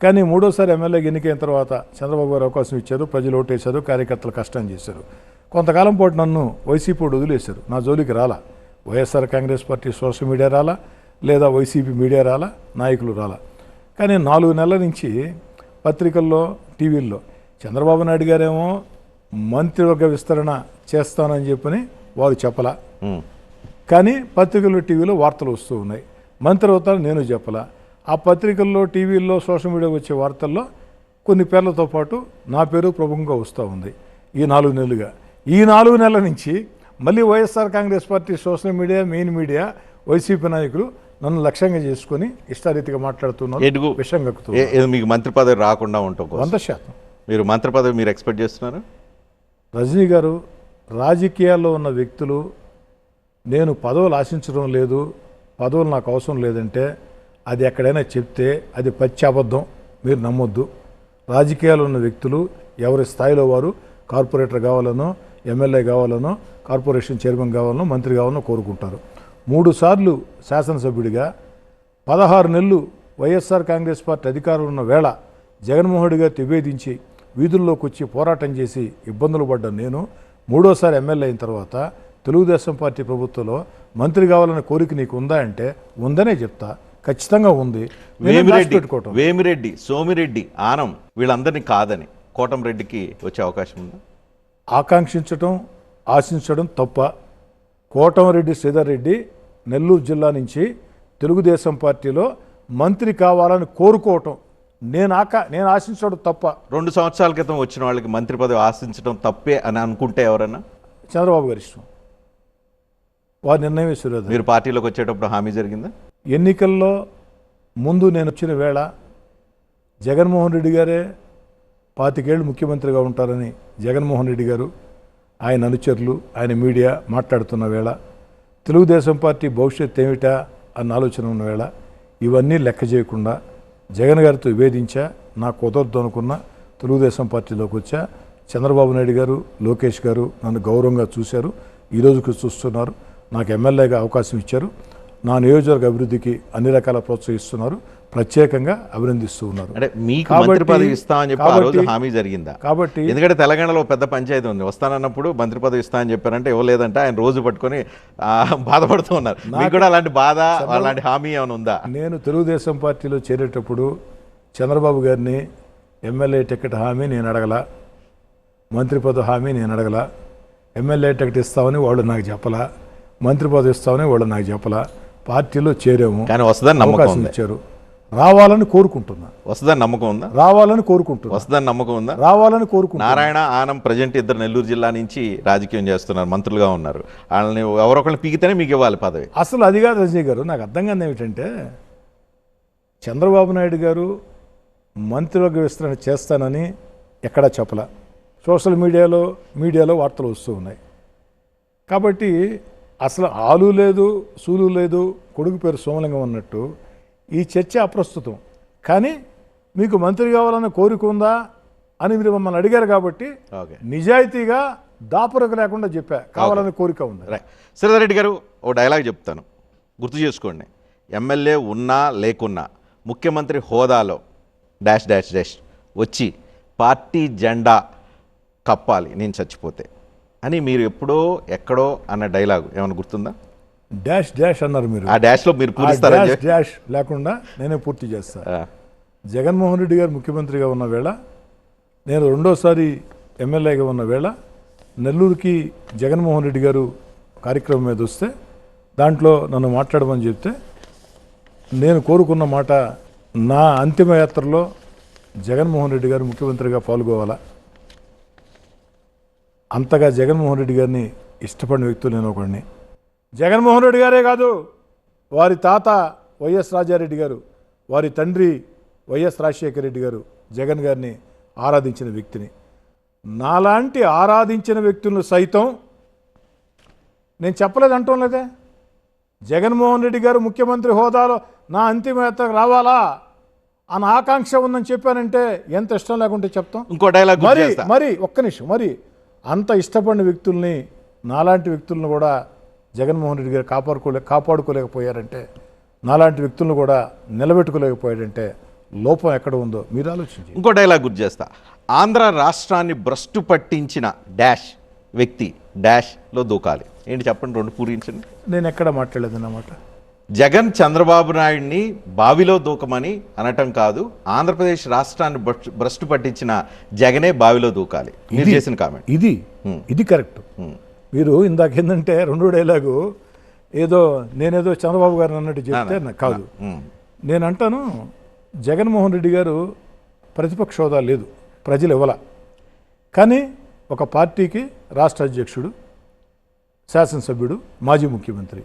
కానీ మూడోసారి ఎమ్మెల్యేకి ఎన్నికైన తర్వాత చంద్రబాబు గారు అవకాశం ఇచ్చారు, ప్రజలు ఓటేశారు, కార్యకర్తలు కష్టం చేశారు. కొంతకాలం పాటు నన్ను వైసీపీ వదిలేశారు, నా జోలికి రాలా. YSR Congress party social media రాలా, లేదా వైసీపీ మీడియా రాలా, నాయకులు రాలా. కానీ 4 నెలల నుంచి పత్రికల్లో, టీవీల్లో చంద్రబాబు నాయుడు గారేమో మంత్రివర్గ విస్తరణ చేస్తానని చెప్పని వారు చెప్పలా, కానీ పత్రికల్లో, టీవీలో వార్తలు వస్తూ ఉన్నాయి. మంత్రి అవుతాను నేను చెప్పలా. ఆ పత్రికల్లో, టీవీల్లో, సోషల్ మీడియా వచ్చే వార్తల్లో కొన్ని పేర్లతో పాటు నా పేరు ప్రముఖంగా వస్తూ ఉంది. ఈ 4 నెలలుగా, ఈ 4 నెలల నుంచి మళ్ళీ YSR Congress party social media, main media, YCP నాయకులు నన్ను లక్ష్యంగా చేసుకుని ఇష్టారీతిగా మాట్లాడుతున్నారు, విషయం కక్కుతున్నారు. మీకు మంత్రి పదవి రాకుండా ఉంటాం 100% మీరు మంత్రి పదవి మీరు ఎక్స్పెక్ట్ చేస్తున్నారు? రజనీ గారు, రాజకీయాల్లో ఉన్న వ్యక్తులు నేను పదవులు ఆశించడం లేదు, పదవులు నాకు అవసరం లేదంటే అది ఎక్కడైనా చెప్తే అది పచ్చి అబద్ధం, మీరు నమ్మొద్దు. రాజకీయాల్లో ఉన్న వ్యక్తులు ఎవరి స్థాయిలో వారు కార్పొరేటర్ కావాలనో, ఎమ్మెల్యే కావాలనో, కార్పొరేషన్ చైర్మన్ కావాలనో, మంత్రి కావాలనో కోరుకుంటారు. 3 సార్లు శాసనసభ్యుడిగా 16 నెలలు వైఎస్ఆర్ కాంగ్రెస్ పార్టీ అధికారంలో ఉన్న వేళ జగన్మోహన్ రెడ్డి గారితో విభేదించి వీధుల్లోకి వచ్చి పోరాటం చేసి ఇబ్బందులు పడ్డ నేను 3ఓసారి ఎమ్మెల్యే అయిన తర్వాత తెలుగుదేశం పార్టీ ప్రభుత్వంలో మంత్రి కావాలన్న కోరిక నీకు ఉందా అంటే ఉందనే చెప్తా. ఖచ్చితంగా ఉంది. వేమిరెడ్డి, సోమిరెడ్డి, ఆనం వీళ్ళందరినీ కాదని కోటంరెడ్డికి వచ్చే అవకాశం ఉందా? ఆకాంక్షించడం, ఆశించడం తప్ప. కోటంరెడ్డి శ్రీధర్ రెడ్డి నెల్లూరు జిల్లా నుంచి తెలుగుదేశం పార్టీలో మంత్రి కావాలని కోరుకోవటం నేను ఆశించడం తప్ప. 2 సంవత్సరాల క్రితం వచ్చిన వాళ్ళకి మంత్రి పదవి ఆశించడం తప్పే అని అనుకుంటే ఎవరన్నా? చంద్రబాబు గారి ఇష్టం, వారి నిర్ణయం ఇస్తారు. మీరు పార్టీలోకి వచ్చేటప్పుడు హామీ జరిగిందా? ఎన్నికల్లో ముందు నేను వచ్చిన వేళ జగన్మోహన్ రెడ్డి గారే 25 ఏళ్ళు ముఖ్యమంత్రిగా ఉంటారని జగన్మోహన్ రెడ్డి గారు, ఆయన అనుచరులు, ఆయన మీడియా మాట్లాడుతున్న వేళ, తెలుగుదేశం పార్టీ భవిష్యత్తు ఏమిటా అన్న ఆలోచన ఉన్న వేళ, ఇవన్నీ లెక్క చేయకుండా జగన్ గారితో విభేదించా, నాకు కుదరదు అనుకున్న తెలుగుదేశం పార్టీలోకి వచ్చా. చంద్రబాబు నాయుడు గారు, లోకేష్ గారు నన్ను గౌరవంగా చూశారు, ఈరోజుకి చూస్తున్నారు. నాకు ఎమ్మెల్యేగా అవకాశం ఇచ్చారు, నా నియోజకవర్గ అభివృద్ధికి అన్ని రకాల ప్రోత్సహిస్తున్నారు. ప్రత్యేకంగా అభినందిస్తూ ఉన్నారు. అంటే మీకు కాబట్టి- మంత్రి పదవి ఇస్తామని చెప్పి ఆ రోజు కాబట్టి- హామీ జరిగిందా? కాబట్టి ఎందుకంటే తెలంగాణలో పెద్ద పంచాయతీ ఉంది, వస్తానన్నప్పుడు మంత్రి పదవి ఇస్తా అని చెప్పారంటే ఇవ్వలేదంటే ఆయన రోజు పట్టుకొని బాధపడుతూ ఉన్నారు. మీకు కూడా అలాంటి బాధ అలాంటి హామీ ఏమైనా ఉందా? నేను తెలుగుదేశం పార్టీలో చేరేటప్పుడు చంద్రబాబు గారిని ఎమ్మెల్యే టికెట్ హామీ నేను అడగల, మంత్రి పదవి హామీ నేను అడగల. ఎమ్మెల్యే టికెట్ ఇస్తామని వాళ్ళు నాకు చెప్పలా, మంత్రి పదవి ఇస్తామని వాళ్ళు నాకు చెప్పలా. పార్టీలో చేరాము, కానీ వస్తుందని నమ్మకం అవకాశం ఉంది. ఇచ్చారు. రావాలని కోరుకుంటున్నా, వస్తుందని నమ్మకం ఉందా? రావాలని కోరుకుంటున్నా, వస్తుందని నమ్మకం ఉందా? రావాలని కోరుకుంటున్నా. నారాయణ ఆనం ప్రజెంట్ ఇద్దరు నెల్లూరు జిల్లా నుంచి రాజకీయం చేస్తున్నారు, మంత్రులుగా ఉన్నారు. వాళ్ళని ఎవరొకరిని పీకితేనే మీకు ఇవ్వాలి పదవి. అసలు అది కాదు రజనీ గారు, నాకు అర్థం కాదు ఏమిటంటే చంద్రబాబు నాయుడు గారు మంత్రివర్గ విస్తరణ చేస్తానని ఎక్కడా చెప్పలా. సోషల్ మీడియాలో వార్తలు వస్తూ ఉన్నాయి. కాబట్టి అసలు ఆలు లేదు, సూలు లేదు, కొడుకు పేరు సోమలింగం అన్నట్టు ఈ చర్చ అప్రస్తుతం. కానీ మీకు మంత్రి కావాలన్న కోరిక ఉందా అని మీరు మమ్మల్ని అడిగారు కాబట్టి ఓకే, నిజాయితీగా దాపురకు లేకుండా చెప్పా, కావాలన్న కోరిక ఉంది. రైట్. శ్రీధర్ రెడ్డి గారు, ఓ డైలాగ్ చెప్తాను, గుర్తు చేసుకోండి. ఎమ్మెల్యే ఉన్నా లేకున్నా ముఖ్యమంత్రి హోదాలో డాష్ డాష్ డాష్ వచ్చి పార్టీ జెండా కప్పాలి నేను చచ్చిపోతే అని మీరు ఎప్పుడో ఎక్కడో అన్న డైలాగ్ ఏమైనా గుర్తుందా? డాష్ డాష్ అన్నారు మీరు. ఆ డాష్లో మీరు ఆ పూరిస్తారని డాష్ డాష్ లేకుండా నేనే పూర్తి చేస్తాను. జగన్మోహన్ రెడ్డి గారు ముఖ్యమంత్రిగా ఉన్న వేళ, నేను రెండోసారి ఎమ్మెల్యేగా ఉన్న వేళ నెల్లూరుకి జగన్మోహన్ రెడ్డి గారు కార్యక్రమం మీద వస్తే దాంట్లో నన్ను మాట్లాడమని చెప్తే నేను కోరుకున్న మాట, నా అంతిమ యాత్రలో జగన్మోహన్ రెడ్డి గారు ముఖ్యమంత్రిగా పాల్గొవాలా. అంతగా జగన్మోహన్ రెడ్డి గారిని ఇష్టపడిన వ్యక్తులు నేను ఒకడిని. జగన్మోహన్ రెడ్డి గారే కాదు, వారి తాత వైఎస్ రాజారెడ్డి గారు, వారి తండ్రి వైఎస్ రాజశేఖర రెడ్డి గారు జగన్ గారిని ఆరాధించిన వ్యక్తిని. నాలాంటి ఆరాధించిన వ్యక్తులను సైతం నేను చెప్పలేదు అంటాం లేదే. జగన్మోహన్ రెడ్డి గారు ముఖ్యమంత్రి హోదాలో నా అంతిమ యాత్రకు రావాలా అని ఆకాంక్ష ఉందని చెప్పానంటే ఎంత ఇష్టం లేకుంటే చెప్తాం. ఇంకో డైలాగ్ మరి ఒక్క నిమిషం, మరి అంత ఇష్టపడిన వ్యక్తుల్ని, నాలాంటి వ్యక్తులను కూడా జగన్మోహన్ రెడ్డి గారు కాపాడుకోలేకపోయారంటే, నాలాంటి వ్యక్తులను కూడా నిలబెట్టుకోలేకపోయాడంటే లోపం ఎక్కడ ఉందో మీరు ఆలోచించి. ఇంకో డైలాగ్ గుర్తు చేస్తా. ఆంధ్ర రాష్ట్రాన్ని భ్రష్టు పట్టించిన డాష్ వ్యక్తి డాష్లో దూకాలి. ఏంటి చెప్పండి, రెండు పూరించండి. నేను ఎక్కడ మాట్లాడలేదు అన్నమాట. జగన్ చంద్రబాబు నాయుడిని బావిలో దూకమని అనటం కాదు, ఆంధ్రప్రదేశ్ రాష్ట్రాన్ని భ్రష్టు పట్టించిన జగనే బావిలో దూకాలి మీరు చేసిన కామెంట్. ఇది కరెక్ట్. మీరు ఇందాక ఏంటంటే రెండో డైలాగు ఏదో నేనేదో చంద్రబాబు గారిని అన్నట్టు చెప్తే నాకు కాదు. నేను అంటాను, జగన్మోహన్ రెడ్డి గారు ప్రతిపక్ష హోదా లేదు, ప్రజలు ఇవ్వాల. కానీ ఒక పార్టీకి రాష్ట్ర అధ్యక్షుడు, శాసనసభ్యుడు, మాజీ ముఖ్యమంత్రి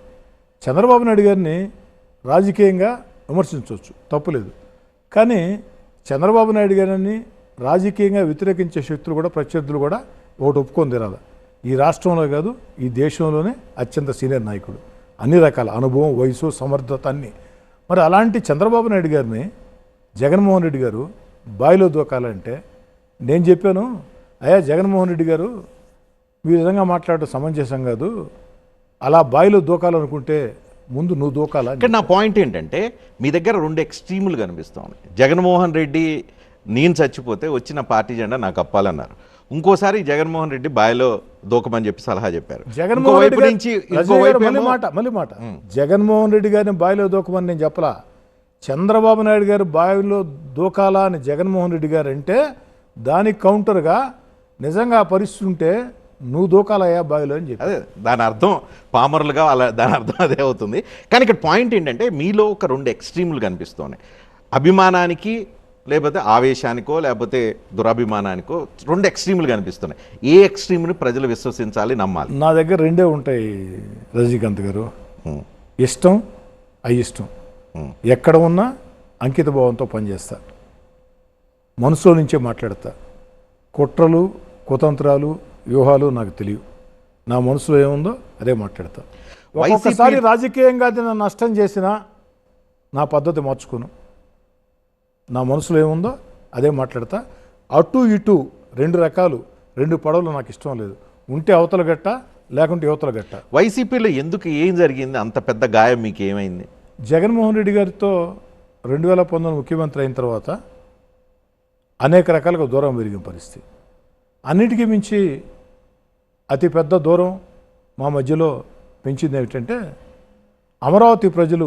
చంద్రబాబు నాయుడు గారిని రాజకీయంగా విమర్శించవచ్చు, తప్పులేదు. కానీ చంద్రబాబు నాయుడు గారిని రాజకీయంగా వ్యతిరేకించే శక్తులు కూడా, ప్రత్యర్థులు కూడా ఒకటి ఒప్పుకొని తీరాలి. ఈ రాష్ట్రంలో కాదు, ఈ దేశంలోనే అత్యంత సీనియర్ నాయకుడు, అన్ని రకాల అనుభవం, వయసు, సమర్థత అన్నీ. మరి అలాంటి చంద్రబాబు నాయుడు గారిని జగన్మోహన్ రెడ్డి గారు బావిలో దూకాలంటే నేను చెప్పాను, అయ్యా జగన్మోహన్ రెడ్డి గారు మీరు విధంగా మాట్లాడటం సమంజసం కాదు, అలా బావిలో దూకాలనుకుంటే ముందు నువ్వు దూకాలా. ఇక్కడ నా పాయింట్ ఏంటంటే, మీ దగ్గర రెండు ఎక్స్ట్రీములు కనిపిస్తూ ఉన్నాయి. జగన్మోహన్ రెడ్డి నేను చచ్చిపోతే వచ్చిన పార్టీ జెండా నాకు అప్పాలన్నారు. ఇంకోసారి జగన్మోహన్ రెడ్డి బావిలో దూకమని చెప్పి సలహా చెప్పారు. జగన్మోహన్ రెడ్డి మళ్ళీ మాట జగన్మోహన్ రెడ్డి గారిని బావిలో దూకమని నేను చెప్పలా. చంద్రబాబు నాయుడు గారు బావిలో దూకాలా అని జగన్మోహన్ రెడ్డి గారు అంటే దానికి కౌంటర్గా నిజంగా పరిస్థితి ఉంటే నువ్వు దూకాలయ్యా బావిలో అని చెప్పి. అదే దాని అర్థం, పామరులుగా అలా దాని అర్థం అదే అవుతుంది. కానీ ఇక్కడ పాయింట్ ఏంటంటే, మీలో ఒక రెండు ఎక్స్ట్రీములు కనిపిస్తున్నాయి. అభిమానానికి లేకపోతే ఆవేశానికో లేకపోతే దురభిమానానికో రెండు ఎక్స్ట్రీములు కనిపిస్తున్నాయి. ఏ ఎక్స్ట్రీమ్ని ప్రజలు విశ్వసించాలి, నమ్మాలి? నా దగ్గర రెండే ఉంటాయి రజనీకాంత్ గారు. ఇష్టం, అయిష్టం. ఎక్కడ ఉన్నా అంకిత భావంతో పనిచేస్తా, మనసులో నుంచే మాట్లాడతా. కుట్రలు, కుతంత్రాలు, వ్యూహాలు నాకు తెలియవు. నా మనసులో ఏముందో అదే మాట్లాడతా. ఒక్కొక్కసారి రాజకీయంగా అది నన్ను నష్టం చేసినా నా పద్ధతి మార్చుకోను. నా మనసులో ఏముందో అదే మాట్లాడతా. అటు ఇటు రెండు రకాలు, రెండు పడవలు నాకు ఇష్టం లేదు. ఉంటే అవతల గట్ట, లేకుంటే యువతల గట్ట. వైసీపీలో ఎందుకు ఏం జరిగింది? అంత పెద్ద గాయం మీకు ఏమైంది? జగన్మోహన్ రెడ్డి గారితో 2019 ముఖ్యమంత్రి అయిన తర్వాత అనేక రకాలుగా దూరం పెరిగిన పరిస్థితి. అన్నిటికీ మించి అతిపెద్ద దూరం మా మధ్యలో పెంచింది ఏమిటంటే అమరావతి ప్రజలు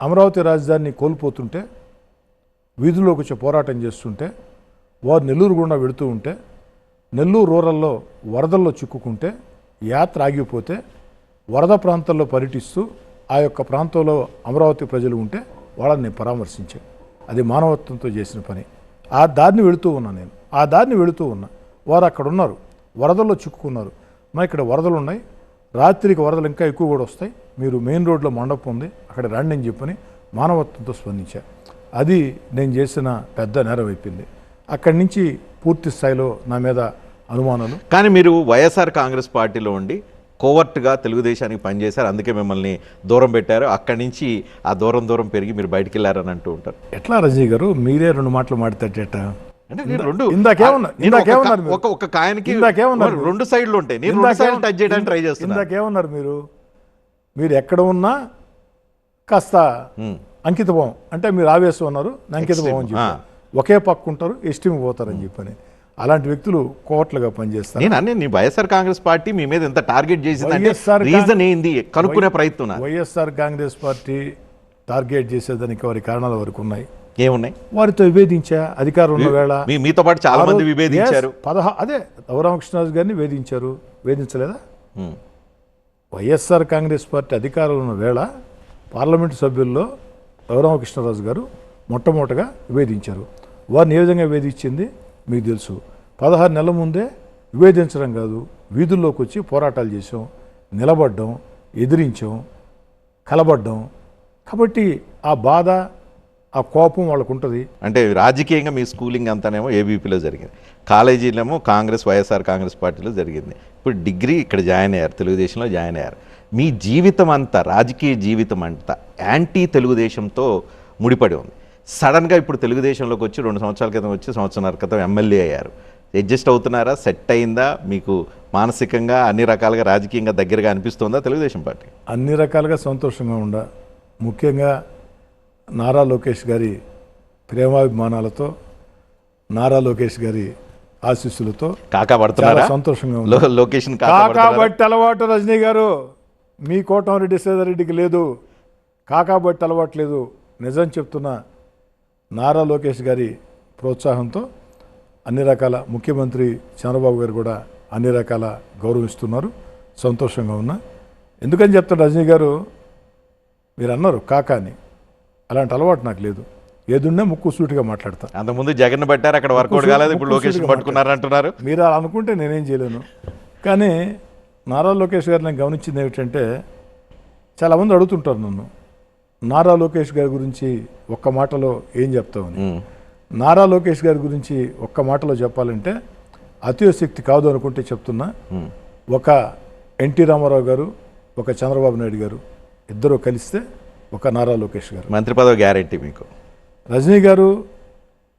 అమరావతి రాజధానిని కోల్పోతుంటే వీధుల్లోకి వచ్చి పోరాటం చేస్తుంటే వారు నెల్లూరు గుండా వెళుతూ ఉంటే నెల్లూరు రూరల్లో వరదల్లో చిక్కుకుంటే యాత్ర ఆగిపోతే వరద ప్రాంతాల్లో పర్యటిస్తూ ఆ యొక్క ప్రాంతంలో అమరావతి ప్రజలు ఉంటే వాళ్ళని పరామర్శించాను. అది మానవత్వంతో చేసిన పని. ఆ దారిని వెళుతూ ఉన్నా నేను, ఆ దారిని వెళుతూ ఉన్నా. వారు అక్కడ ఉన్నారు, వరదల్లో చిక్కుకున్నారు. మా ఇక్కడ వరదలు ఉన్నాయి, రాత్రికి వరదలు ఇంకా ఎక్కువ కూడా వస్తాయి, మీరు మెయిన్ రోడ్లో మండపం ఉంది అక్కడ రండి అని చెప్పని మానవత్వంతో స్పందించారు. అది నేను చేసిన పెద్ద నేరం అయిపోయింది. అక్కడి నుంచి పూర్తి స్థాయిలో నా మీద అనుమానాలు. కానీ మీరు వైఎస్ఆర్ కాంగ్రెస్ పార్టీలో ఉండి కోవర్ట్గా తెలుగుదేశానికి పనిచేశారు, అందుకే మిమ్మల్ని దూరం పెట్టారు. అక్కడి నుంచి ఆ దూరం పెరిగి మీరు బయటికి వెళ్ళారని అంటూ ఉంటారు. ఎట్లా రజనీ గారు, మీరే రెండు మాటలు మాట్లాడేట? అంటే నేను రెండు ఇందాకేమన్నారు ఒక కాయనికి ఇందాకేమన్నారు రెండు సైడ్లు ఉంటాయి, నేను రెండు సైడ్లు టచ్ చేయడానికి ట్రై చేస్తున్నాను. ఇందాకేమన్నారు మీరు ఎక్కడ ఉన్నా కాస్త అంకితభావం అంటే మీరు ఆవేశం ఉన్నారు, అంకితభావం అని చెప్పి ఒకే పక్క ఉంటారు, ఎస్టీమ్ పోతారని చెప్పని. అలాంటి వ్యక్తులు కోట్లుగా పనిచేస్తారు. నేను వైఎస్ఆర్ కాంగ్రెస్ పార్టీ మీ మీద ఎంత టార్గెట్ చేసిందంటే రీజన్ ఏంది కనుక్కునే ప్రయత్నం. వైఎస్ఆర్ కాంగ్రెస్ పార్టీ టార్గెట్ చేసేదానికి వారి కారణాల వరకు ఉన్నాయి. ఏమున్నాయి? వారితో విభేదించా అధికారం ఉన్న వేళ. మీతో పాటు చాలా మంది విభేదించారు. అదే రఘురామకృష్ణరాజు గారిని వేధించలేదా? వైఎస్ఆర్ కాంగ్రెస్ పార్టీ అధికారంలో ఉన్న వేళ పార్లమెంటు సభ్యుల్లో రఘురామకృష్ణరాజు గారు మొట్టమొదటగా విభేదించారు. వారిని ఏ విధంగా వేధించింది మీకు తెలుసు. 16 నెలల ముందే విభేదించడం కాదు, వీధుల్లోకి వచ్చి పోరాటాలు చేసాం, నిలబడ్డం, ఎదిరించాం, కలబడ్డం. కాబట్టి ఆ బాధ, ఆ కోపం వాళ్ళకు ఉంటుంది. అంటే రాజకీయంగా మీ స్కూలింగ్ అంతానేమో ఏబీపీలో జరిగింది, కాలేజీలేమో వైఎస్ఆర్ కాంగ్రెస్ పార్టీలో జరిగింది. ఇప్పుడు డిగ్రీ ఇక్కడ జాయిన్ అయ్యారు, తెలుగుదేశంలో జాయిన్ అయ్యారు. మీ జీవితం అంతా, రాజకీయ జీవితం అంతా యాంటీ తెలుగుదేశంతో ముడిపడి ఉంది. సడన్గా ఇప్పుడు తెలుగుదేశంలోకి వచ్చి 2 సంవత్సరాల క్రితం వచ్చి సంవత్సరాల క్రితం ఎమ్మెల్యే అయ్యారు. అడ్జస్ట్ అవుతున్నారా? సెట్ అయిందా? మీకు మానసికంగా అన్ని రకాలుగా రాజకీయంగా దగ్గరగా అనిపిస్తుందా తెలుగుదేశం పార్టీ? అన్ని రకాలుగా సంతోషంగా ఉండ, ముఖ్యంగా నారా లోకేష్ గారి ప్రేమాభిమానాలతో, నారా లోకేష్ గారి ఆశీస్సులతో కాకాబడుతున్నారా? సంతోషంగా ఉంది. లొకేషన్ కాకాబట్టి అలవాటు రజనీ గారు మీ కోటమిరెడ్డి శ్రీధర్రెడ్డికి లేదు, కాకాబట్టి అలవాటు లేదు. నిజం చెప్తున్నా, నారా లోకేష్ గారి ప్రోత్సాహంతో అన్ని రకాల, ముఖ్యమంత్రి చంద్రబాబు గారు కూడా అన్ని రకాల గౌరవిస్తున్నారు. సంతోషంగా ఉన్నా. ఎందుకని చెప్తాను రజనీ గారు, మీరు అన్నారు కాకాని, అలాంటి అలవాటు నాకు లేదు. ఏదున్నా ముక్కు సూటిగా మాట్లాడతా. అంతకుముందు జగన్ పట్టారు, అక్కడ వర్కౌట్ కాలేదు, ఇప్పుడు లోకేష్ పట్టుకున్నారు అంటున్నారు. మీరు అలా అనుకుంటే నేనేం చేయలేను. కానీ నారా లోకేష్ గారు నేను గమనించింది ఏమిటంటే, చాలామంది అడుగుతుంటారు నన్ను, నారా లోకేష్ గారి గురించి ఒక్క మాటలో ఏం చెప్తామని. నారా లోకేష్ గారి గురించి ఒక్క మాటలో చెప్పాలంటే అతిశక్తి కాదు అనుకుంటే చెప్తున్నా. ఒక ఎన్టీ రామారావు గారు, ఒక చంద్రబాబు నాయుడు గారు ఇద్దరు కలిస్తే ఒక నారా లోకేష్ గారు. మంత్రి పదవి గ్యారెంటీ మీకు. రజనీ గారు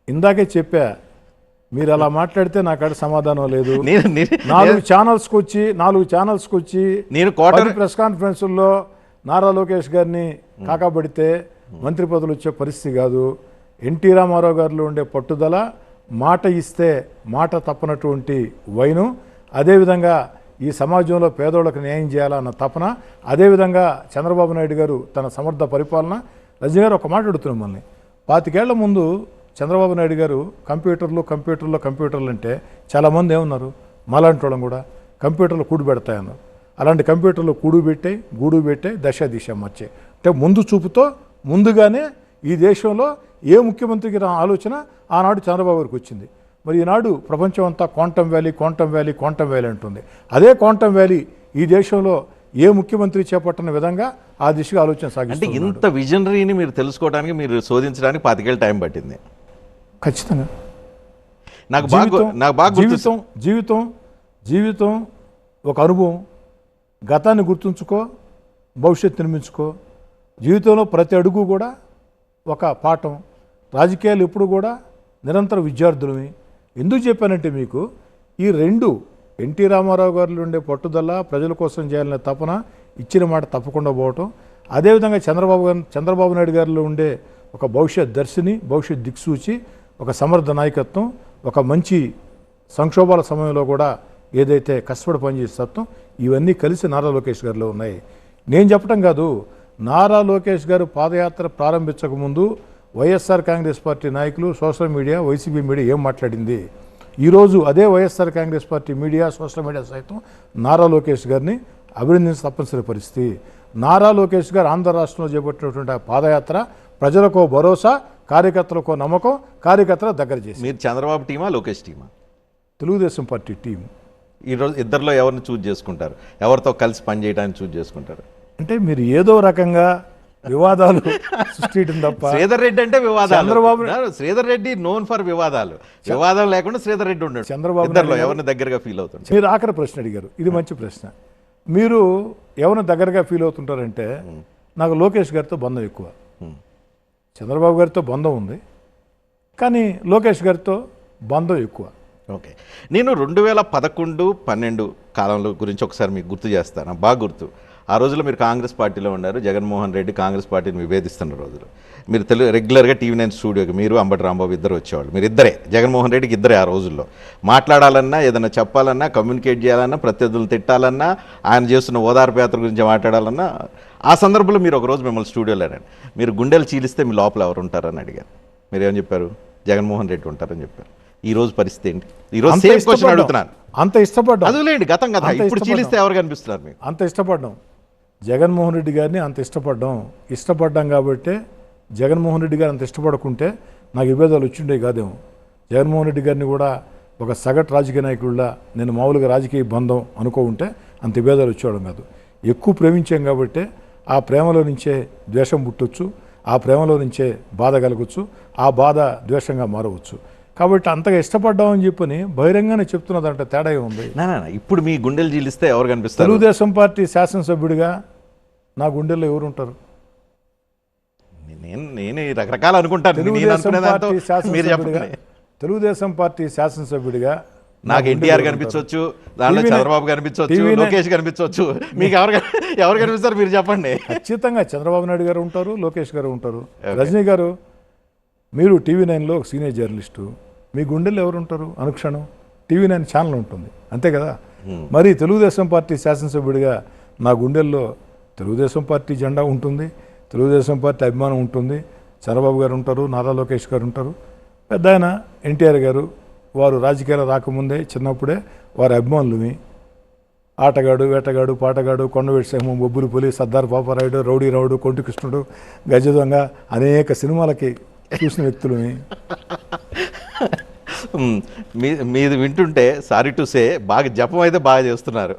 ఇందాకే చెప్పా, మీరు అలా మాట్లాడితే నాకు సమాధానం లేదు. 4 ఛానల్స్కి వచ్చి నేను ప్రెస్ కాన్ఫరెన్సుల్లో నారా లోకేష్ గారిని కాకబడితే మంత్రి పదవులు వచ్చే పరిస్థితి కాదు. ఎన్టీ రామారావు గారిలో ఉండే పట్టుదల, మాట ఇస్తే మాట తప్పనటువంటి వైను, అదేవిధంగా ఈ సమాజంలో పేదోళ్ళకు న్యాయం చేయాలన్న తపన, అదేవిధంగా చంద్రబాబు నాయుడు గారు తన సమర్థ పరిపాలన. రజనీ గారు ఒక మాట అడుగుతున్నాం మనల్ని, 25 ఏళ్ల ముందు చంద్రబాబు నాయుడు గారు కంప్యూటర్లు అంటే చాలామంది ఏమన్నారు, మాలాంటి వాళ్ళం కూడా కంప్యూటర్లు కూడు పెడతాయన్నారు. అలాంటి కంప్యూటర్లో గూడు పెట్టాయి, దిశ మార్చాయి. అంటే ముందు చూపుతో ముందుగానే ఈ దేశంలో ఏ ముఖ్యమంత్రికి ఆలోచన ఆనాడు చంద్రబాబు గారికి వచ్చింది. మరి ఈనాడు ప్రపంచం అంతా క్వాంటమ్ వ్యాలీ అంటుంది. అదే క్వాంటమ్ వ్యాలీ ఈ దేశంలో ఏ ముఖ్యమంత్రి చేపట్టిన విధంగా ఆ దిశగా ఆలోచన సాగిస్తుంది. అంటే ఇంత విజనరీని మీరు తెలుసుకోవడానికి, మీరు శోధించడానికి 25 ఏళ్ళు టైం పట్టింది. ఖచ్చితంగా. నాకు బాగా జీవితం ఒక అనుభవం. గతాన్ని గుర్తుంచుకో, భవిష్యత్తు నిర్మించుకో. జీవితంలో ప్రతి అడుగు కూడా ఒక పాఠం. రాజకీయాలు ఎప్పుడు కూడా నిరంతర విద్యార్థులమి. ఎందుకు చెప్పానంటే మీకు ఈ 2 ఎన్టీ రామారావు గారిలో ఉండే పట్టుదల, ప్రజల కోసం చేయాలనే తపన, ఇచ్చిన మాట తప్పకుండా పోవటం, అదేవిధంగా చంద్రబాబు నాయుడు గారిలో ఉండే ఒక భవిష్యత్ దర్శిని, భవిష్యత్ దిక్సూచి, ఒక సమర్థ నాయకత్వం, ఒక మంచి సంక్షోభాల సమయంలో కూడా ఏదైతే కష్టపడి పనిచేసే తత్వం, ఇవన్నీ కలిసి నారా లోకేష్ గారిలో ఉన్నాయి. నేను చెప్పడం కాదు, నారా లోకేష్ గారు పాదయాత్ర ప్రారంభించకముందు వైఎస్ఆర్ కాంగ్రెస్ పార్టీ నాయకులు, సోషల్ మీడియా, వైసీపీ మీడియా ఏం మాట్లాడింది, ఈరోజు అదే YSR Congress party media, social media సైతం నారా లోకేష్ గారిని అభినందించిన తప్పనిసరి పరిస్థితి. నారా లోకేష్ గారు ఆంధ్ర రాష్ట్రంలో చేపట్టినటువంటి ఆ పాదయాత్ర ప్రజలకో భరోసా, కార్యకర్తలకో నమ్మకం, కార్యకర్తల దగ్గర చేసి. మీరు చంద్రబాబు టీమా, లోకేష్ టీమా? Telugu Desam party team. ఈరోజు ఇద్దరిలో ఎవరిని చూజ్ చేసుకుంటారు? ఎవరితో కలిసి పనిచేయడానికి చూజ్ చేసుకుంటారు? అంటే మీరు ఏదో రకంగా వివాదాలు సృష్టించడం తప్ప. శ్రీధర్ రెడ్డి అంటే వివాదాలు. చంద్రబాబు, శ్రీధర్ రెడ్డి నోన్ ఫర్ వివాదాలు. వివాదం లేకుండా శ్రీధర్ రెడ్డి ఉన్నాడు. చంద్రబాబు ఇద్దరిలో ఎవరిని దగ్గరగా ఫీల్ అవుతుంది? మీరు ఆఖరి ప్రశ్న అడిగారు, ఇది మంచి ప్రశ్న. మీరు ఎవరిని దగ్గరగా ఫీల్ అవుతుంటారంటే, నాకు లోకేష్ గారితో బంధం ఎక్కువ. చంద్రబాబు గారితో బంధం ఉంది, కానీ లోకేష్ గారితో బంధం ఎక్కువ. ఓకే, నేను 2011-12 కాలంలో గురించి ఒకసారి మీకు గుర్తు చేస్తాను. బాగా గుర్తు. ఆ రోజుల్లో మీరు కాంగ్రెస్ పార్టీలో ఉన్నారు. జగన్మోహన్ రెడ్డి కాంగ్రెస్ పార్టీని విభేదిస్తున్న రోజులు. మీరు రెగ్యులర్గా TV9 స్టూడియోకి మీరు, అంబటి రాంబాబు ఇద్దరు వచ్చేవాళ్ళు. మీరు ఇద్దరే, జగన్మోహన్ రెడ్డికి ఇద్దరే ఆ రోజుల్లో. మాట్లాడాలన్నా, ఏదైనా చెప్పాలన్నా, కమ్యూనికేట్ చేయాలన్నా, ప్రత్యర్థులు తిట్టాలన్నా, ఆయన చేస్తున్న ఓదార్పు యాత్ర గురించి మాట్లాడాలన్నా, ఆ సందర్భంలో మీరు ఒకరోజు మిమ్మల్ని స్టూడియోలో అడిగారు, మీరు గుండెలు చీలిస్తే మీ లోపల ఎవరు ఉంటారని అడిగారు. మీరు ఏమని చెప్పారు? జగన్మోహన్ రెడ్డి ఉంటారని చెప్పారు. ఈ రోజు పరిస్థితి ఏంటి? ఈ రోజు సేమ్ క్వశ్చన్ అడుగుతున్నాను. అంత ఇష్టపడ్డాం. అదులేండి, గతం కదా. ఇప్పుడు చీలిస్తే ఎవరు కనిపిస్తున్నారు మీకు? అంత ఇష్టపడ్డాం జగన్మోహన్ రెడ్డి గారిని, అంత ఇష్టపడ్డాం కాబట్టి. జగన్మోహన్ రెడ్డి గారు అంత ఇష్టపడకుంటే నాకు విభేదాలు వచ్చిండే కాదేమో. జగన్మోహన్ రెడ్డి గారిని కూడా ఒక సగటు రాజకీయ నాయకుడిలా నేను మామూలుగా రాజకీయ బంధం అనుకో ఉంటే అంత విభేదాలు వచ్చేవాడం కాదు. ఎక్కువ ప్రేమించాం కాబట్టి ఆ ప్రేమలో నుంచే ద్వేషం పుట్టొచ్చు, ఆ ప్రేమలో నుంచే బాధ కలగచ్చు, ఆ బాధ ద్వేషంగా మారవచ్చు. కాబట్టి అంతగా ఇష్టపడ్డామని చెప్పని బహిరంగానే చెప్తున్నదంటే తేడా ఉంది. ఇప్పుడు మీ గుండెలు చీలిస్తే ఎవరు కనిపిస్తారు? తెలుగుదేశం పార్టీ శాసనసభ్యుడిగా నా గుండెల్లో ఎవరు ఉంటారు? నేను రకరకాల అనుకుంటాను. తెలుగుదేశం పార్టీ శాసనసభ్యుడిగా నాకు ఎన్టీఆర్ కనిపించవచ్చు, దాంట్లో చంద్రబాబు కనిపించవచ్చు, లోకేష్ కనిపించవచ్చు. మీకు ఎవరు కనిపిస్తారు మీరు చెప్పండి. ఖచ్చితంగా చంద్రబాబు నాయుడు గారు ఉంటారు, లోకేష్ గారు ఉంటారు. రజనీ గారు, మీరు TV9లో ఒక సీనియర్ జర్నలిస్టు, మీ గుండెల్లో ఎవరు ఉంటారు? అనుక్షణం TV9 ఛానల్ ఉంటుంది, అంతే కదా. మరి తెలుగుదేశం పార్టీ శాసనసభ్యుడిగా నా గుండెల్లో తెలుగుదేశం పార్టీ జెండా ఉంటుంది, తెలుగుదేశం పార్టీ అభిమానం ఉంటుంది. చంద్రబాబు గారు ఉంటారు, నారా లోకేష్ గారు ఉంటారు, పెద్ద ఆయన ఎన్టీఆర్ గారు. వారు రాజకీయాలు రాకముందే చిన్నప్పుడే వారి అభిమానులని. ఆటగాడు, వేటగాడు, పాటగాడు, కొండవీటి సింహం, బొబ్బులు పులి, సర్దార్ పాపారాయుడు, రౌడీ రావుడు, కొంటి కృష్ణుడు, గజదొంగ, అనేక సినిమాలకి చూసిన వ్యక్తులని. మీది వింటుంటే సారీ టు సే బాగా జపం అయితే బాగా చేస్తున్నారు.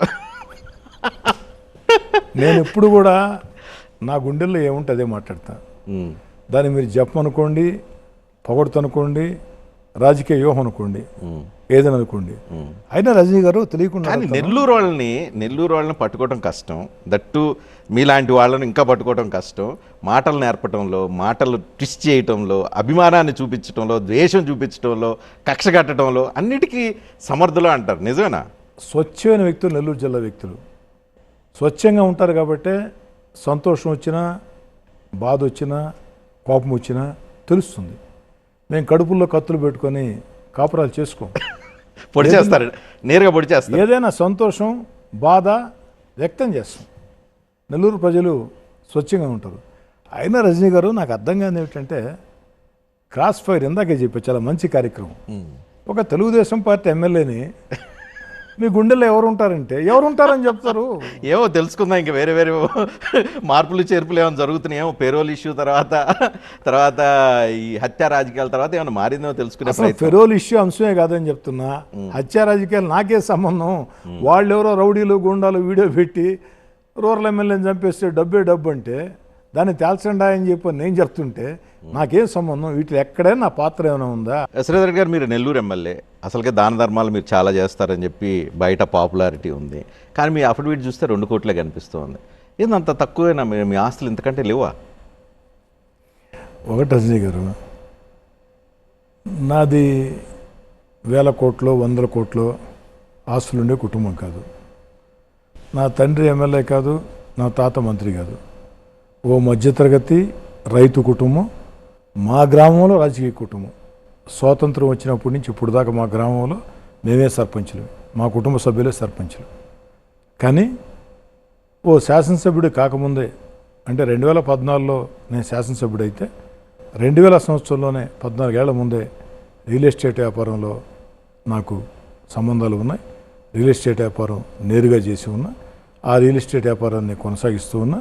నేను ఎప్పుడు కూడా నా గుండెల్లో ఏముంటే అదే మాట్లాడతా. దాన్ని మీరు జపం అనుకోండి, పొగడుతనుకోండి, రాజకీయ వ్యూహం అనుకోండి, ఏదైనా అనుకోండి. అయినా రజనీ గారు తెలియకుండా. నెల్లూరు వాళ్ళని పట్టుకోవడం కష్టం. దట్టు మీలాంటి వాళ్ళని ఇంకా పట్టుకోవడం కష్టం. మాటలు నేర్పటంలో, మాటలు ట్విస్ట్ చేయటంలో, అభిమానాన్ని చూపించడంలో, ద్వేషం చూపించడంలో, కక్ష కట్టడంలో అన్నిటికీ సమర్థులు అంటారు. నిజమేనా? స్వచ్ఛమైన వ్యక్తులు నెల్లూరు జిల్లా వ్యక్తులు స్వచ్ఛంగా ఉంటారు కాబట్టి సంతోషం వచ్చినా, బాధ వచ్చినా, కోపం వచ్చినా తెలుస్తుంది. మేము కడుపుల్లో కత్తులు పెట్టుకొని కాపురాలు చేసుకోం. పొడి చేస్తారు, నేరుగా పొడి చేస్తారు. ఏదైనా సంతోషం, బాధ వ్యక్తం చేస్తాం. నెల్లూరు ప్రజలు స్వచ్ఛంగా ఉంటారు. అయినా రజనీ గారు, నాకు అర్థం కాని ఏమిటంటే, క్రాస్ ఫైర్ ఇందాకే చెప్పే చాలా మంచి కార్యక్రమం. ఒక తెలుగుదేశం పార్టీ ఎమ్మెల్యేని మీ గుండెల్లో ఎవరు ఉంటారంటే ఎవరు ఉంటారని చెప్తారు. ఏమో తెలుసుకుందాం. ఇంకా వేరే వేరే మార్పులు చేర్పులు ఏమైనా జరుగుతున్నాయేమో. పేరోల్ ఇష్యూ తర్వాత ఈ హత్య రాజకీయాల తర్వాత ఏమైనా మారిందేమో తెలుసుకునే. పేరోల్ ఇష్యూ అంశమే కాదని చెప్తున్నా. హత్య రాజకీయాలు నాకే సంబంధం. వాళ్ళు ఎవరో రౌడీలు, గుండాలు వీడియో పెట్టి రూరల్ ఎమ్మెల్యేని చంపేస్తే డబ్బు అంటే దాన్ని తేల్చండా అని చెప్పి నేను చెప్తుంటే నాకేం సంబంధం? వీటిలో ఎక్కడైనా నా పాత్ర ఏమైనా ఉందా? శ్రీధర్ గారు, మీరు నెల్లూరు ఎమ్మెల్యే. అసలుకే దాన ధర్మాలు మీరు చాలా చేస్తారని చెప్పి బయట పాపులారిటీ ఉంది. కానీ మీ అఫిడవిట్ చూస్తే 2 కోట్లే కనిపిస్తుంది. ఏందంత తక్కువేనా? మీ ఆస్తులు ఇంతకంటే లేవా? ఒకటి రజనీ గారు, నాది 1000 కోట్లు 100 కోట్లు ఆస్తులుండే కుటుంబం కాదు. నా తండ్రి ఎమ్మెల్యే కాదు, నా తాత మంత్రి కాదు. ఓ మధ్యతరగతి రైతు కుటుంబం, మా గ్రామంలో రాజకీయ కుటుంబం స్వాతంత్రం వచ్చినప్పటి నుంచి ఇప్పుడు దాకా మా గ్రామంలో మేమే సర్పంచులు, మా కుటుంబ సభ్యులే సర్పంచులు. కానీ ఓ శాసనసభ్యుడు కాకముందే, అంటే 2014లో నేను శాసనసభ్యుడైతే 2000 సంవత్సరంలోనే 14 ఏళ్ల ముందే రియల్ ఎస్టేట్ వ్యాపారంలో నాకు సంబంధాలు ఉన్నాయి. రియల్ ఎస్టేట్ వ్యాపారం నేరుగా చేసి ఉన్నా. ఆ రియల్ ఎస్టేట్ వ్యాపారాన్ని కొనసాగిస్తూ ఉన్నా.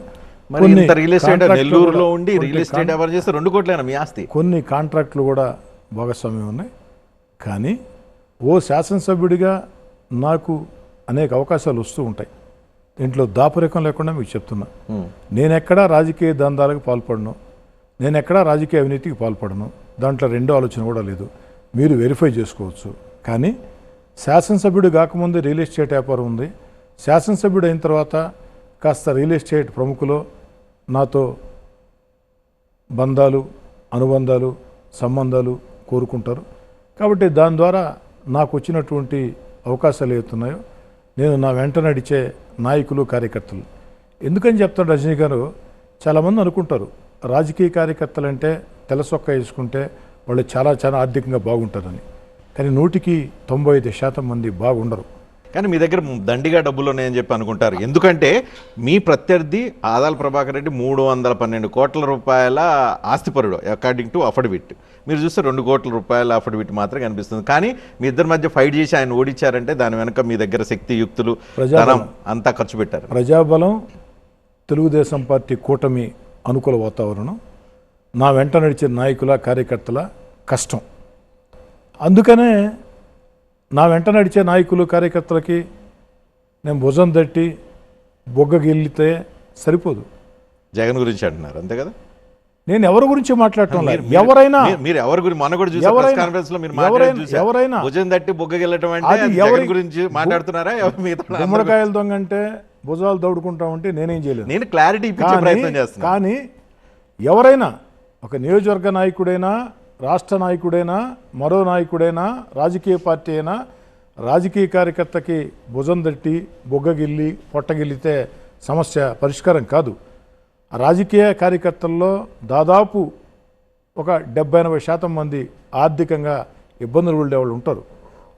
మరి ఇంత రియల్ ఎస్టేట్ నెల్లూరులో ఉండి రియల్ ఎస్టేట్ వ్యాపారం చేస్తే 2 కోట్లేనా మీ ఆస్తి? కొన్ని కాంట్రాక్టులు కూడా భాగస్వామ్యం ఉన్నాయి. కానీ ఓ శాసనసభ్యుడిగా నాకు అనేక అవకాశాలు వస్తూ ఉంటాయి. దీంట్లో దాపరికం లేకుండా మీకు చెప్తున్నా, నేను ఎక్కడా రాజకీయ దందాలకు పాల్పడను, నేను ఎక్కడా రాజకీయ అవినీతికి పాల్పడను. దాంట్లో రెండో ఆలోచన కూడా లేదు, మీరు వెరిఫై చేసుకోవచ్చు. కానీ శాసనసభ్యుడు కాకముందే రియల్ ఎస్టేట్ వ్యాపారం ఉంది. శాసనసభ్యుడు అయిన తర్వాత కాస్త రియల్ ఎస్టేట్ ప్రముఖులు నాతో బంధాలు, అనుబంధాలు, సంబంధాలు కోరుకుంటారు. కాబట్టి దాని ద్వారా నాకు వచ్చినటువంటి అవకాశాలు ఏతున్నాయో నేను నా వెంట నడిచే నాయకులు, కార్యకర్తలు. ఎందుకని చెప్తాను రజనీ గారు, చాలామంది అనుకుంటారు రాజకీయ కార్యకర్తలు అంటే తెల్లసొక్క వేసుకుంటే వాళ్ళు చాలా చాలా ఆర్థికంగా బాగుంటారని. కానీ 100కి 95% మంది బాగుండరు. కానీ మీ దగ్గర దండిగా డబ్బులు ఉన్నాయని చెప్పి అనుకుంటారు. ఎందుకంటే మీ ప్రత్యర్థి ఆదాల ప్రభాకర్ రెడ్డి 312 కోట్ల రూపాయల ఆస్తిపరుడు అకార్డింగ్ టు అఫిడవిట్. మీరు చూస్తే 2 కోట్ల రూపాయల అఫిడవిట్ మాత్రం కనిపిస్తుంది. కానీ మీ ఇద్దరి మధ్య ఫైట్ చేసి ఆయన ఓడించారంటే దాని వెనక మీ దగ్గర శక్తి యుక్తులు ధనం అంతా ఖర్చు పెట్టారు. ప్రజాబలం, తెలుగుదేశం పార్టీ కూటమి అనుకూల వాతావరణం, నా వెంట నడిచే నాయకుల, కార్యకర్తల కష్టం. అందుకనే నా వెంట నడిచే నాయకులు, కార్యకర్తలకి నేను భుజం తట్టి బొగ్గగిల్లితే సరిపోదు. జగన్ గురించి అంటున్నారు అంతే కదా? నేను ఎవరి గురించి మాట్లాడటం లేదు. ఎవరైనా మీరు ఎవరి గురించి మన కూడా చూసాం, ప్రెస్ కాన్ఫరెన్స్ లో మీరు ఎవరైనా భుజం తట్టి బొగ్గగిల్లటం అంటే జగన్ గురించి మాట్లాడుతున్నారా? గుమ్మడికాయల దొంగ అంటే భుజాలు దౌడుకుంటా ఉంటే నేనేం చేయలేదు. నేను క్లారిటీ ఇప్పించే ప్రయత్నం చేస్తున్నాను. కానీ ఎవరైనా, ఒక నియోజకవర్గ నాయకుడైనా, రాష్ట్ర నాయకుడైనా, మరో నాయకుడైనా, రాజకీయ పార్టీ అయినా, రాజకీయ కార్యకర్తకి భుజం తట్టి బొగ్గగిల్లి పొట్టగిల్లితే సమస్య పరిష్కారం కాదు. రాజకీయ కార్యకర్తల్లో దాదాపు ఒక 70-80% మంది ఆర్థికంగా ఇబ్బందులు ఉండేవాళ్ళు ఉంటారు.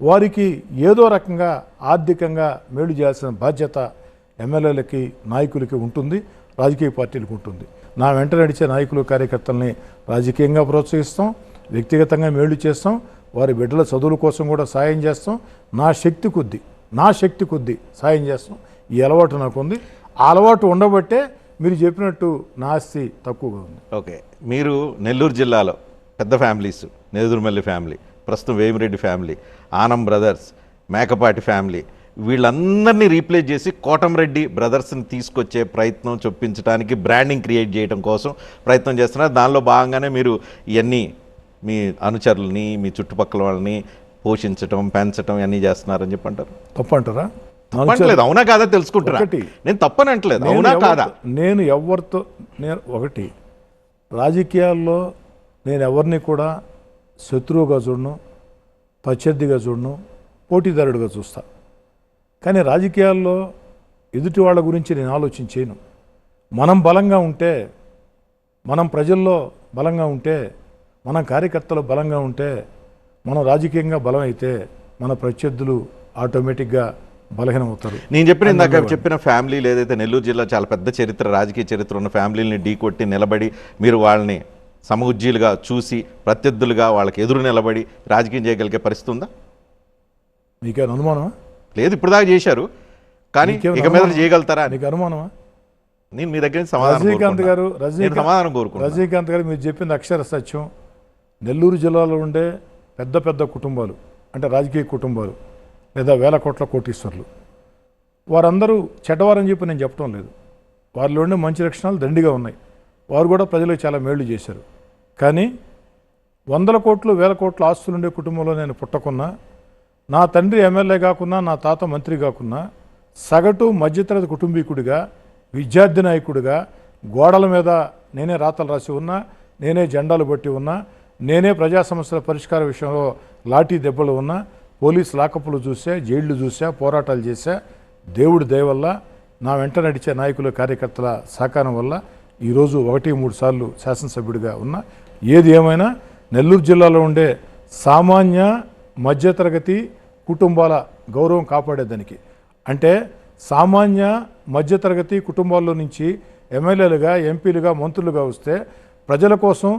వారికి ఏదో రకంగా ఆర్థికంగా మేలు చేయాల్సిన బాధ్యత ఎమ్మెల్యేలకి, నాయకులకి ఉంటుంది, రాజకీయ పార్టీలకు ఉంటుంది. నా వెంట నడిచే నాయకులు, కార్యకర్తల్ని రాజకీయంగా ప్రోత్సహిస్తాం, వ్యక్తిగతంగా మేలు చేస్తాం, వారి బిడ్డల చదువుల కోసం కూడా సాయం చేస్తాం. నా శక్తి కొద్దీ సాయం చేస్తాం. ఈ అలవాటు నాకుంది. ఆ అలవాటు ఉండబట్టే మీరు చెప్పినట్టు నా ఆస్తి తక్కువగా ఉంది. ఓకే, మీరు నెల్లూరు జిల్లాలో పెద్ద ఫ్యామిలీస్, నేదురుమల్లి ఫ్యామిలీ, ప్రస్తుతం Vemireddy family, Anam brothers, Mekapati family, వీళ్ళందరినీ రీప్లేస్ చేసి కోటంరెడ్డి బ్రదర్స్ని తీసుకొచ్చే ప్రయత్నం, చొప్పించడానికి బ్రాండింగ్ క్రియేట్ చేయడం కోసం ప్రయత్నం చేస్తున్నారు. దానిలో భాగంగానే మీరు ఇవన్నీ మీ అనుచరులని, మీ చుట్టుపక్కల వాళ్ళని పోషించడం, పెంచడం ఇవన్నీ చేస్తున్నారని చెప్పి అంటారు. తప్పంటారా? తప్పట్లేదు, అవునా కాదా తెలుసుకుంటారా? నేను తప్పని అంటలేదు, అవునా కాదా? నేను ఎవరితో, నేను ఒకటి, రాజకీయాల్లో నేను ఎవరిని కూడా శత్రువుగా చూడను, ప్రత్యర్థిగా చూడను, పోటీదారుడిగా చూస్తా. కానీ రాజకీయాల్లో ఎదుటి వాళ్ళ గురించి నేను ఆలోచించేను. మనం బలంగా ఉంటే, మనం ప్రజల్లో బలంగా ఉంటే, మనం కార్యకర్తలు బలంగా ఉంటే, మనం రాజకీయంగా బలమైతే మన ప్రత్యర్థులు ఆటోమేటిక్గా బలహీనం అవుతారు. నేను ఇందాక చెప్పిన ఫ్యామిలీలు ఏదైతే నెల్లూరు జిల్లా చాలా పెద్ద చరిత్ర, రాజకీయ చరిత్ర ఉన్న ఫ్యామిలీని ఢీకొట్టి నిలబడి మీరు వాళ్ళని సమఉజ్జీలుగా చూసి ప్రత్యర్థులుగా వాళ్ళకి ఎదురు నిలబడి రాజకీయం చేయగలిగే పరిస్థితి ఉందా? మీకేమైనా అనుమానమా? లేదు, ఇప్పుడు దాకా చేశారు, కానీ ఇక మీద చేయగలుగుతారా? నీకు అనుమానమా? నేను మీ దగ్గర రజనీకాంత్ గారు మీరు చెప్పింది అక్షర సత్యం. నెల్లూరు జిల్లాలో ఉండే పెద్ద పెద్ద కుటుంబాలు, అంటే రాజకీయ కుటుంబాలు లేదా వేల కోట్ల కోటీశ్వర్లు, వారందరూ చెడ్డవారని చెప్పి నేను చెప్పడం లేదు. వారిలో ఉండే మంచి లక్షణాలు దండిగా ఉన్నాయి. వారు కూడా ప్రజలకు చాలా మేళ్లు చేశారు. కానీ 100 కోట్లు 1000 కోట్ల ఆస్తులు ఉండే కుటుంబంలో నేను పుట్టకున్నా, నా తండ్రి ఎమ్మెల్యే కాకున్నా, నా తాత మంత్రి కాకున్నా, సగటు మధ్యతరగతి కుటుంబీకుడిగా, విద్యార్థి నాయకుడిగా, గోడల మీద నేనే రాతలు రాసి ఉన్నా, నేనే జెండాలు బట్టి ఉన్నా, నేనే ప్రజా సమస్యల పరిష్కార విషయంలో లాఠీ దెబ్బలు ఉన్నా, పోలీసు లాకప్పులు చూసా, జైళ్లు చూసా, పోరాటాలు చేశా. దేవుడి దయ వల్ల, నా వెంట నడిచే నాయకుల, కార్యకర్తల సహకారం వల్ల ఈరోజు 1-3 సార్లు శాసనసభ్యుడిగా ఉన్నా. ఏది ఏమైనా నెల్లూరు జిల్లాలో ఉండే సామాన్య మధ్యతరగతి కుటుంబాల గౌరవం కాపాడేదానికి, అంటే సామాన్య మధ్యతరగతి కుటుంబాల్లో నుంచి ఎమ్మెల్యేలుగా, ఎంపీలుగా, మంత్రులుగా వస్తే ప్రజల కోసం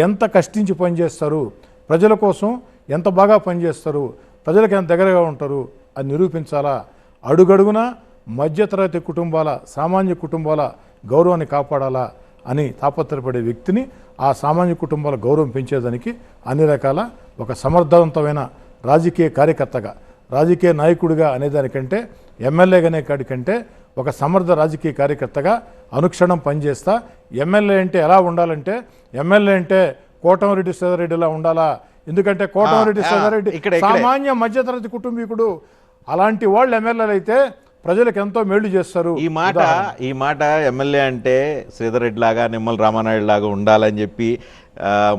ఎంత కష్టించి పనిచేస్తారు, ప్రజల కోసం ఎంత బాగా పనిచేస్తారు, ప్రజలకు ఎంత దగ్గరగా ఉంటారు అని నిరూపించాలా. అడుగడుగున మధ్యతరగతి కుటుంబాల, సామాన్య కుటుంబాల గౌరవాన్ని కాపాడాలా అని తాపత్రపడే వ్యక్తిని, ఆ సామాన్య కుటుంబాల గౌరవం పెంచేదానికి అన్ని రకాల ఒక సమర్థవంతమైన రాజకీయ కార్యకర్తగా, రాజకీయ నాయకుడిగా అనేదానికంటే, ఎమ్మెల్యేగానే కాడికంటే ఒక సమర్థ రాజకీయ కార్యకర్తగా అనుక్షణం పనిచేస్తా. ఎమ్మెల్యే అంటే ఎలా ఉండాలంటే, ఎమ్మెల్యే అంటే కోటమిరెడ్డి శ్రీధర్రెడ్డిలా ఉండాలా. ఎందుకంటే కోటమిరెడ్డి శ్రీధర్రెడ్డి సామాన్య మధ్యతరగతి కుటుంబీకుడు. అలాంటి వాళ్ళు ఎమ్మెల్యేలు అయితే ప్రజలకు ఎంతో మేలు చేస్తారు. ఈ మాట ఎమ్మెల్యే అంటే శ్రీధర్ రెడ్డి లాగా, నిమ్మల రామానాయుడు లాగా ఉండాలని చెప్పి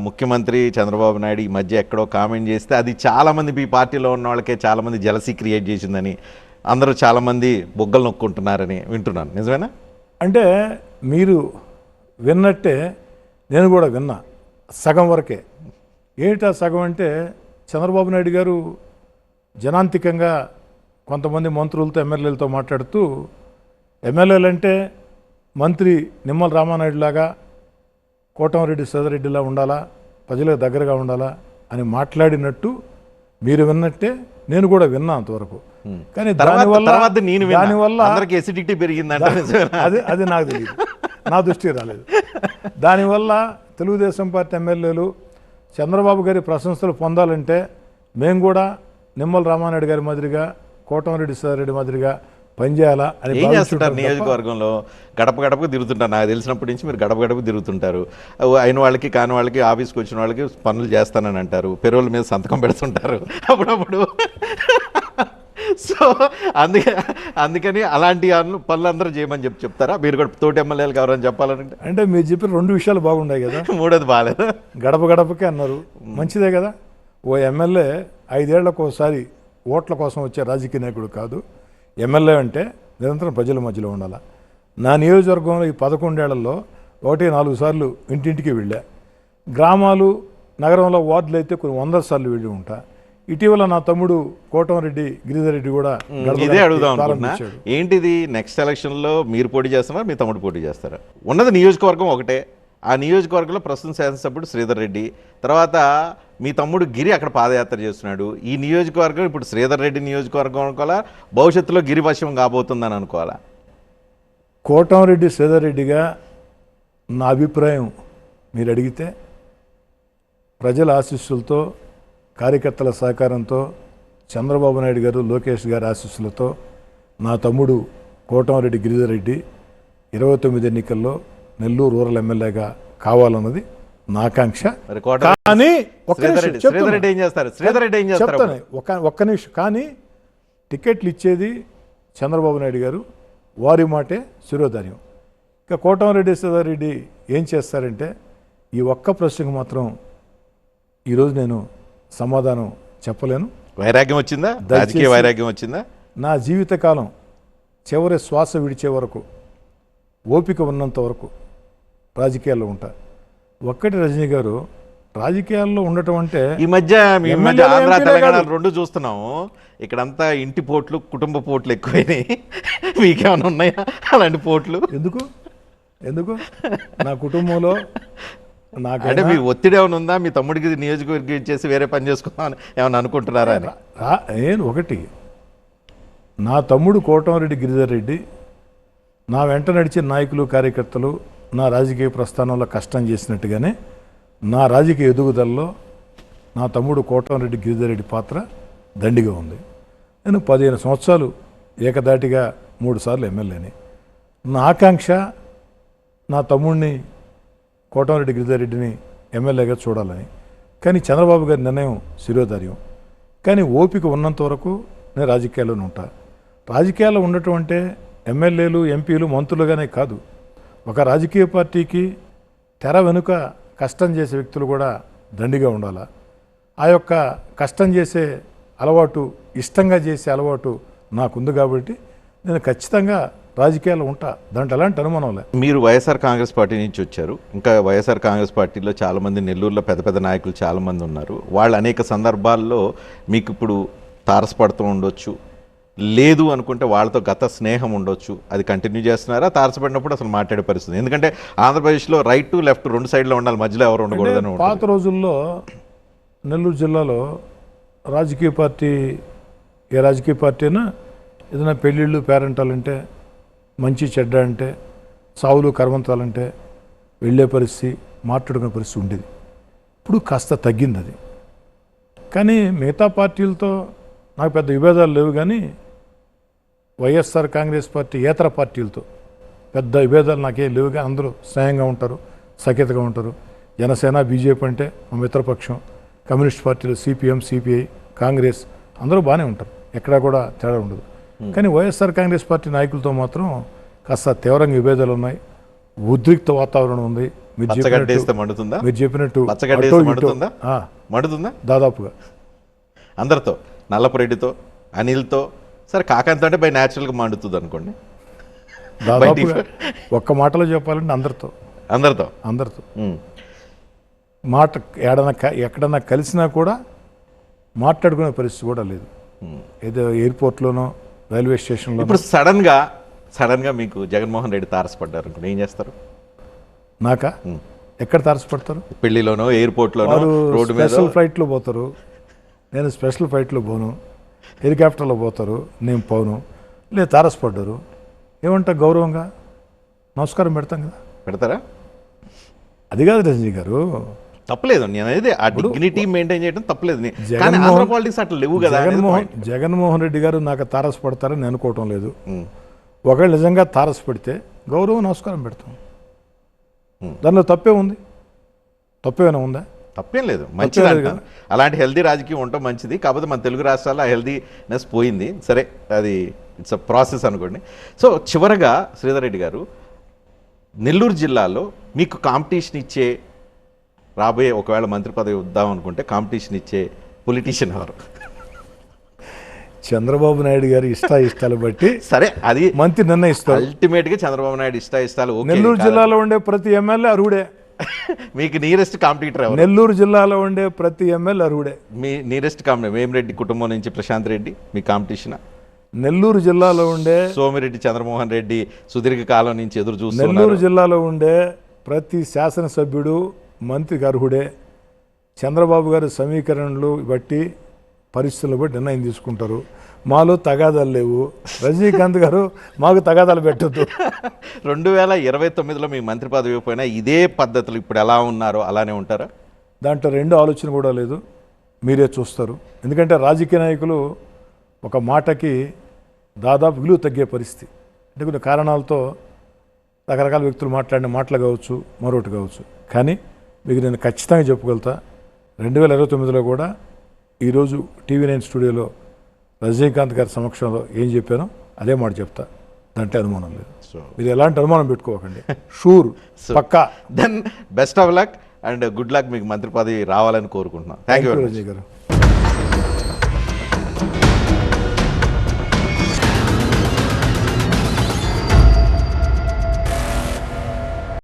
ముఖ్యమంత్రి చంద్రబాబు నాయుడు ఈ మధ్య ఎక్కడో కామెంట్ చేస్తే అది చాలామంది ఈ పార్టీలో ఉన్న వాళ్ళకే చాలామంది జలసీ క్రియేట్ చేసిందని, అందరూ చాలామంది బొగ్గలు నొక్కుంటున్నారని వింటున్నాను. నిజమేనా? అంటే మీరు విన్నట్టే నేను కూడా విన్నా, సగం వరకే. ఏంటా సగం అంటే, చంద్రబాబు నాయుడు గారు జనాంతికంగా కొంతమంది మంత్రులతో, ఎమ్మెల్యేలతో మాట్లాడుతూ, ఎమ్మెల్యేలు అంటే మంత్రి నిమ్మల రామానాయుడు లాగా, కోటమిరెడ్డి శ్రీధర్రెడ్డిలా ఉండాలా, ప్రజలకు దగ్గరగా ఉండాలా అని మాట్లాడినట్టు మీరు విన్నట్టే నేను కూడా విన్నా అంతవరకు. కానీ దానివల్ల ఎసిడిటీ పెరిగిందంట, అది నాకు తెలియదు, నా దృష్టికి రాలేదు. దానివల్ల తెలుగుదేశం పార్టీ ఎమ్మెల్యేలు చంద్రబాబు గారి ప్రశంసలు పొందాలంటే మేము కూడా నిమ్మల రామానాయుడు గారి మాదిరిగా, కోటమిరెడ్డి శ్రీధర్రెడ్డి మాదిరిగా పనిచేయాలా అని. ఏం చేస్తుంటారు నియోజకవర్గంలో? గడప గడపకు తిరుగుతుంటారు. నాకు తెలిసినప్పటి నుంచి మీరు గడప గడపకు తిరుగుతుంటారు. అయిన వాళ్ళకి కాని వాళ్ళకి, ఆఫీస్కి వచ్చిన వాళ్ళకి పనులు చేస్తానని అంటారు, పెరోల్ మీద సంతకం పెడుతుంటారు అప్పుడప్పుడు. సో అందుకని అలాంటి పనులు అందరూ చేయమని చెప్తారా? మీరు కూడా తోటి ఎమ్మెల్యేలు ఎవరని చెప్పాలంటే? అంటే మీరు చెప్పిన 2 విషయాలు బాగున్నాయి కదా. మూడోది బాగాలేదు. గడప గడపకే అన్నారు, మంచిదే కదా. ఓ ఎమ్మెల్యే 5 ఏళ్లకు ఒకసారి ఓట్ల కోసం వచ్చే రాజకీయ నాయకుడు కాదు. ఎమ్మెల్యే అంటే నిరంతరం ప్రజల మధ్యలో ఉండాలి. నా నియోజకవర్గంలో ఈ 11 ఏళ్లలో 1-4 సార్లు ఇంటింటికి వెళ్ళా. గ్రామాలు, నగరంలో వార్డులు అయితే కొన్ని 100 సార్లు వెళ్ళి ఉంటా. ఇటీవల నా తమ్ముడు కోటమిరెడ్డి గిరిధర్రెడ్డి కూడా ఇదే అడుగుదాం అనుకుంటున్నా. ఏంటిది, నెక్స్ట్ ఎలక్షన్లో మీరు పోటీ చేస్తున్నారా, మీ తమ్ముడు పోటీ చేస్తారా? ఉన్నది నియోజకవర్గం ఒకటే. ఆ నియోజకవర్గంలో ప్రస్తుతం శాసనసభ్యుడు శ్రీధర్ రెడ్డి, తర్వాత మీ తమ్ముడు గిరి అక్కడ పాదయాత్ర చేస్తున్నాడు. ఈ నియోజకవర్గం ఇప్పుడు శ్రీధర్ రెడ్డి నియోజకవర్గం అనుకోవాలా, భవిష్యత్తులో గిరివశం కాబోతుందని అనుకోవాలా? కోటమిరెడ్డి శ్రీధర్ రెడ్డిగా నా అభిప్రాయం మీరు అడిగితే, ప్రజల ఆశీస్సులతో, కార్యకర్తల సహకారంతో, చంద్రబాబు నాయుడు గారు, లోకేష్ గారి ఆశీస్సులతో నా తమ్ముడు కోటమిరెడ్డి గిరిధర్ రెడ్డి 29 ఎన్నికల్లో నెల్లూరు రూరల్ ఎమ్మెల్యేగా కావాలన్నది నా ఆకాంక్ష. కానీ చెప్తాను, ఒక్క నిమిషం. కానీ టికెట్లు ఇచ్చేది చంద్రబాబు నాయుడు గారు, వారి మాటే శిరోధార్యం. ఇక కోటమిరెడ్డి శ్రీధర్ రెడ్డి ఏం చేస్తారంటే, ఈ ఒక్క ప్రశ్నకు మాత్రం ఈరోజు నేను సమాధానం చెప్పలేను. వైరాగ్యం వచ్చిందా? రాజకీయ వైరాగ్యం వచ్చిందా? నా జీవితకాలం చివరి శ్వాస విడిచే వరకు, ఓపిక ఉన్నంత వరకు రాజకీయాల్లో ఉంటా. ఒక్కటి రజనీ గారు, రాజకీయాల్లో ఉండటం అంటే ఈ మధ్య ఆంధ్ర తెలంగాణ 2 చూస్తున్నాము. ఇక్కడంతా ఇంటి పోట్లు, కుటుంబ పోట్లు ఎక్కువైనాయి. మీకేమైనా ఉన్నాయా అలాంటి పోట్లు? ఎందుకు నా కుటుంబంలో అంటే మీ ఒత్తిడి ఏమైనా ఉందా? మీ తమ్ముడికి నియోజకవర్గం ఇచ్చేసి వేరే పని చేసుకుందామని ఏమైనా అనుకుంటున్నారా అని? నేను ఒకటి, నా తమ్ముడు కోటమిరెడ్డి గిరిధర్ రెడ్డి నా వెంట నడిచే నాయకులు, కార్యకర్తలు నా రాజకీయ ప్రస్థానంలో కష్టం చేసినట్టుగానే నా రాజకీయ ఎదుగుదలలో నా తమ్ముడు కోటమిరెడ్డి గిరిధర్ రెడ్డి పాత్ర దండిగా ఉంది. నేను 15 సంవత్సరాలు ఏకదాటిగా 3 సార్లు ఎమ్మెల్యేని. నా ఆకాంక్ష నా తమ్ముడిని, కోటమిరెడ్డి గిరిధర్ రెడ్డిని ఎమ్మెల్యేగా చూడాలని. కానీ చంద్రబాబు గారి నిర్ణయం శిరోధార్యం. కానీ ఓపిక ఉన్నంత వరకు నేను రాజకీయాల్లోనే ఉంటా. రాజకీయాల్లో ఉండటం అంటే ఎమ్మెల్యేలు, ఎంపీలు, మంత్రులుగానే కాదు, ఒక రాజకీయ పార్టీకి తెర వెనుక కష్టం చేసే వ్యక్తులు కూడా దండిగా ఉండాలి. ఆ యొక్క కష్టం చేసే అలవాటు, ఇష్టంగా చేసే అలవాటు నాకుంది. కాబట్టి నేను ఖచ్చితంగా రాజకీయాలు ఉంటా, దాంట్లో ఎలాంటి అనుమానం లేదు. మీరు వైఎస్ఆర్ కాంగ్రెస్ పార్టీ నుంచి వచ్చారు. ఇంకా వైఎస్ఆర్ కాంగ్రెస్ పార్టీలో చాలామంది, నెల్లూరులో పెద్ద పెద్ద నాయకులు చాలామంది ఉన్నారు. వాళ్ళు అనేక సందర్భాల్లో మీకు ఇప్పుడు తారసపడుతూ ఉండొచ్చు, లేదు అనుకుంటే వాళ్ళతో గత స్నేహం ఉండొచ్చు. అది కంటిన్యూ చేస్తున్నారా? తారసపడినప్పుడు అసలు మాట్లాడే పరిస్థితి, ఎందుకంటే ఆంధ్రప్రదేశ్లో రైట్ టు లెఫ్ట్ రెండు సైడ్లో ఉండాలి, మధ్యలో ఎవరు ఉండకూడదని. పాత రోజుల్లో నెల్లూరు జిల్లాలో రాజకీయ పార్టీ, ఏ రాజకీయ పార్టీ అయినా ఏదైనా పెళ్ళిళ్ళు పేరెంటాలంటే, మంచి చెడ్డ అంటే, సావులు కర్మంతాలంటే వెళ్ళే పరిస్థితి, మాట్లాడుకునే పరిస్థితి ఉండేది. ఇప్పుడు కాస్త తగ్గింది అది. కానీ మిగతా పార్టీలతో నాకు పెద్ద విభేదాలు లేవు, కానీ వైఎస్ఆర్ కాంగ్రెస్ పార్టీ ఏతర పార్టీలతో పెద్ద విభేదాలు నాకేం లేవు. కానీ అందరూ స్నేహంగా ఉంటారు, సఖ్యతగా ఉంటారు. జనసేన, బీజేపీ అంటే మా మిత్రపక్షం, కమ్యూనిస్ట్ పార్టీలు సిపిఎం, సిపిఐ, కాంగ్రెస్ అందరూ బాగానే ఉంటారు, ఎక్కడా కూడా తేడా ఉండదు. కానీ వైఎస్ఆర్ కాంగ్రెస్ పార్టీ నాయకులతో మాత్రం కాస్త తీవ్రంగా విభేదాలు ఉన్నాయి, ఉద్రిక్త వాతావరణం ఉంది. మీరు చెప్పినట్టు మండుతుందా దాదాపుగా అందరితో, నల్లపురెడ్డితో, అనిల్తో, సరే కాకంతో అంటే బై న్యాచురల్గా మండుతుంది అనుకోండి. దాదాపుగా ఒక్క మాటలో చెప్పాలంటే అందరితో మాట ఎక్కడన్నా కలిసినా కూడా మాట్లాడుకునే పరిస్థితి కూడా లేదు. ఏదో ఎయిర్పోర్ట్లోనో రైల్వే స్టేషన్లో. ఇప్పుడు సడన్గా మీకు జగన్మోహన్ రెడ్డి తారసపడ్డారు అనుకోండి, ఏం చేస్తారు? నాకా? ఎక్కడ తారసపడతారు? పెళ్లిలోనో, ఎయిర్పోర్ట్లోనో, రోడ్డు మీద. స్పెషల్ ఫ్లైట్లో పోతారు, నేను స్పెషల్ ఫ్లైట్లో పోను. హెలికాప్టర్లో పోతారు, నేను పోను. లేదు తారసపడ్డారు, ఏమంటా గౌరవంగా నమస్కారం పెడతాం కదా. పెడతారా? అది కాదు రజనీ గారు, తప్పలేదు. నేను అనేది ఆ డిగ్నిటీ మెయింటైన్ చేయడం తప్పలేదు. పాలిటిక్స్ అట్లా లేవు కదా. జగన్మోహన్ రెడ్డి గారు నాకు తారసపడతారని నేను అనుకోవటం లేదు. ఒకవేళ నిజంగా తారసపడితే గౌరవం నమస్కారం పెడతాం. దానిలో తప్పే ఉంది? తప్పేమైనా ఉందా? తప్పేం లేదు, మంచిది అంటాను. అలాంటి హెల్దీ రాజకీయం ఉండటం మంచిది. కాకపోతే మన తెలుగు రాష్ట్రాల్లో ఆ హెల్దీనెస్ పోయింది. సరే, అది ఇట్స్ అ ప్రాసెస్ అనుకోండి. సో చివరగా శ్రీధర్ రెడ్డి గారు, నెల్లూరు జిల్లాలో మీకు కాంపిటీషన్ ఇచ్చే, రాబోయే ఒకవేళ మంత్రి పదవి ఇద్దాం అనుకుంటే కాంపిటీషన్ ఇచ్చే పొలిటీషియన్ ఎవరు? చంద్రబాబు నాయుడు గారి ఇష్టాలు బట్టి సరే, అది మంత్రి నిర్ణయిస్తారు. అల్టిమేట్ గా చంద్రబాబు నాయుడు ఇష్టాలు. నెల్లూరు జిల్లాలో ఉండే ప్రతి ఎమ్మెల్యే అర్హుడే. మీకు నియరెస్ట్ కాంపిటీటర్ ఎవరు? నెల్లూరు జిల్లాలో ఉండే ప్రతి ఎమ్మెల్యే అర్హుడే. మీ నియరెస్ట్ కాంపిటీటర్ వేమిరెడ్డి కుటుంబం నుంచి ప్రశాంత్ రెడ్డి మీ కాంపిటీషన్. నెల్లూరు జిల్లాలో ఉండే సోమిరెడ్డి చంద్రమోహన్ రెడ్డి సుదీర్ఘ కాలం నుంచి ఎదురు చూస్తున్నారు. నెల్లూరు జిల్లాలో ఉండే ప్రతి శాసనసభ్యుడు మంత్రికి అర్హుడే. చంద్రబాబు గారి సమీకరణలు బట్టి, పరిస్థితులను బట్టి నిర్ణయం తీసుకుంటారు. మాలో తగాదాలు లేవు. రజనీకాంత్ గారు మాకు తగాదాలు పెట్టద్దు. 2029లో మీ మంత్రి పదవి పోయినా ఇదే పద్ధతులు ఇప్పుడు ఎలా ఉన్నారో అలానే ఉంటారా? దాంట్లో రెండో ఆలోచన కూడా లేదు, మీరే చూస్తారు. ఎందుకంటే రాజకీయ నాయకులు ఒక మాటకి దాదాపు విలువ తగ్గే పరిస్థితి. అంటే కొన్ని కారణాలతో రకరకాల వ్యక్తులు మాట్లాడిన మాటలు కావచ్చు, మరొకటి కావచ్చు. కానీ మీకు నేను ఖచ్చితంగా చెప్పగలుగుతా, 2029లో కూడా ఈరోజు TV9 స్టూడియోలో రజనీకాంత్ గారి సమక్షంలో ఏం చెప్పానో అదే మాట చెప్తా, దాంట్లో అనుమానం లేదు. మీరు ఎలాంటి అనుమానం పెట్టుకోకండి. షూర్, పక్కా. Then best of luck and good luck. మీకు మంత్రి పదవి రావాలని కోరుకుంటున్నాను. థ్యాంక్ యూ రజనీ గారు.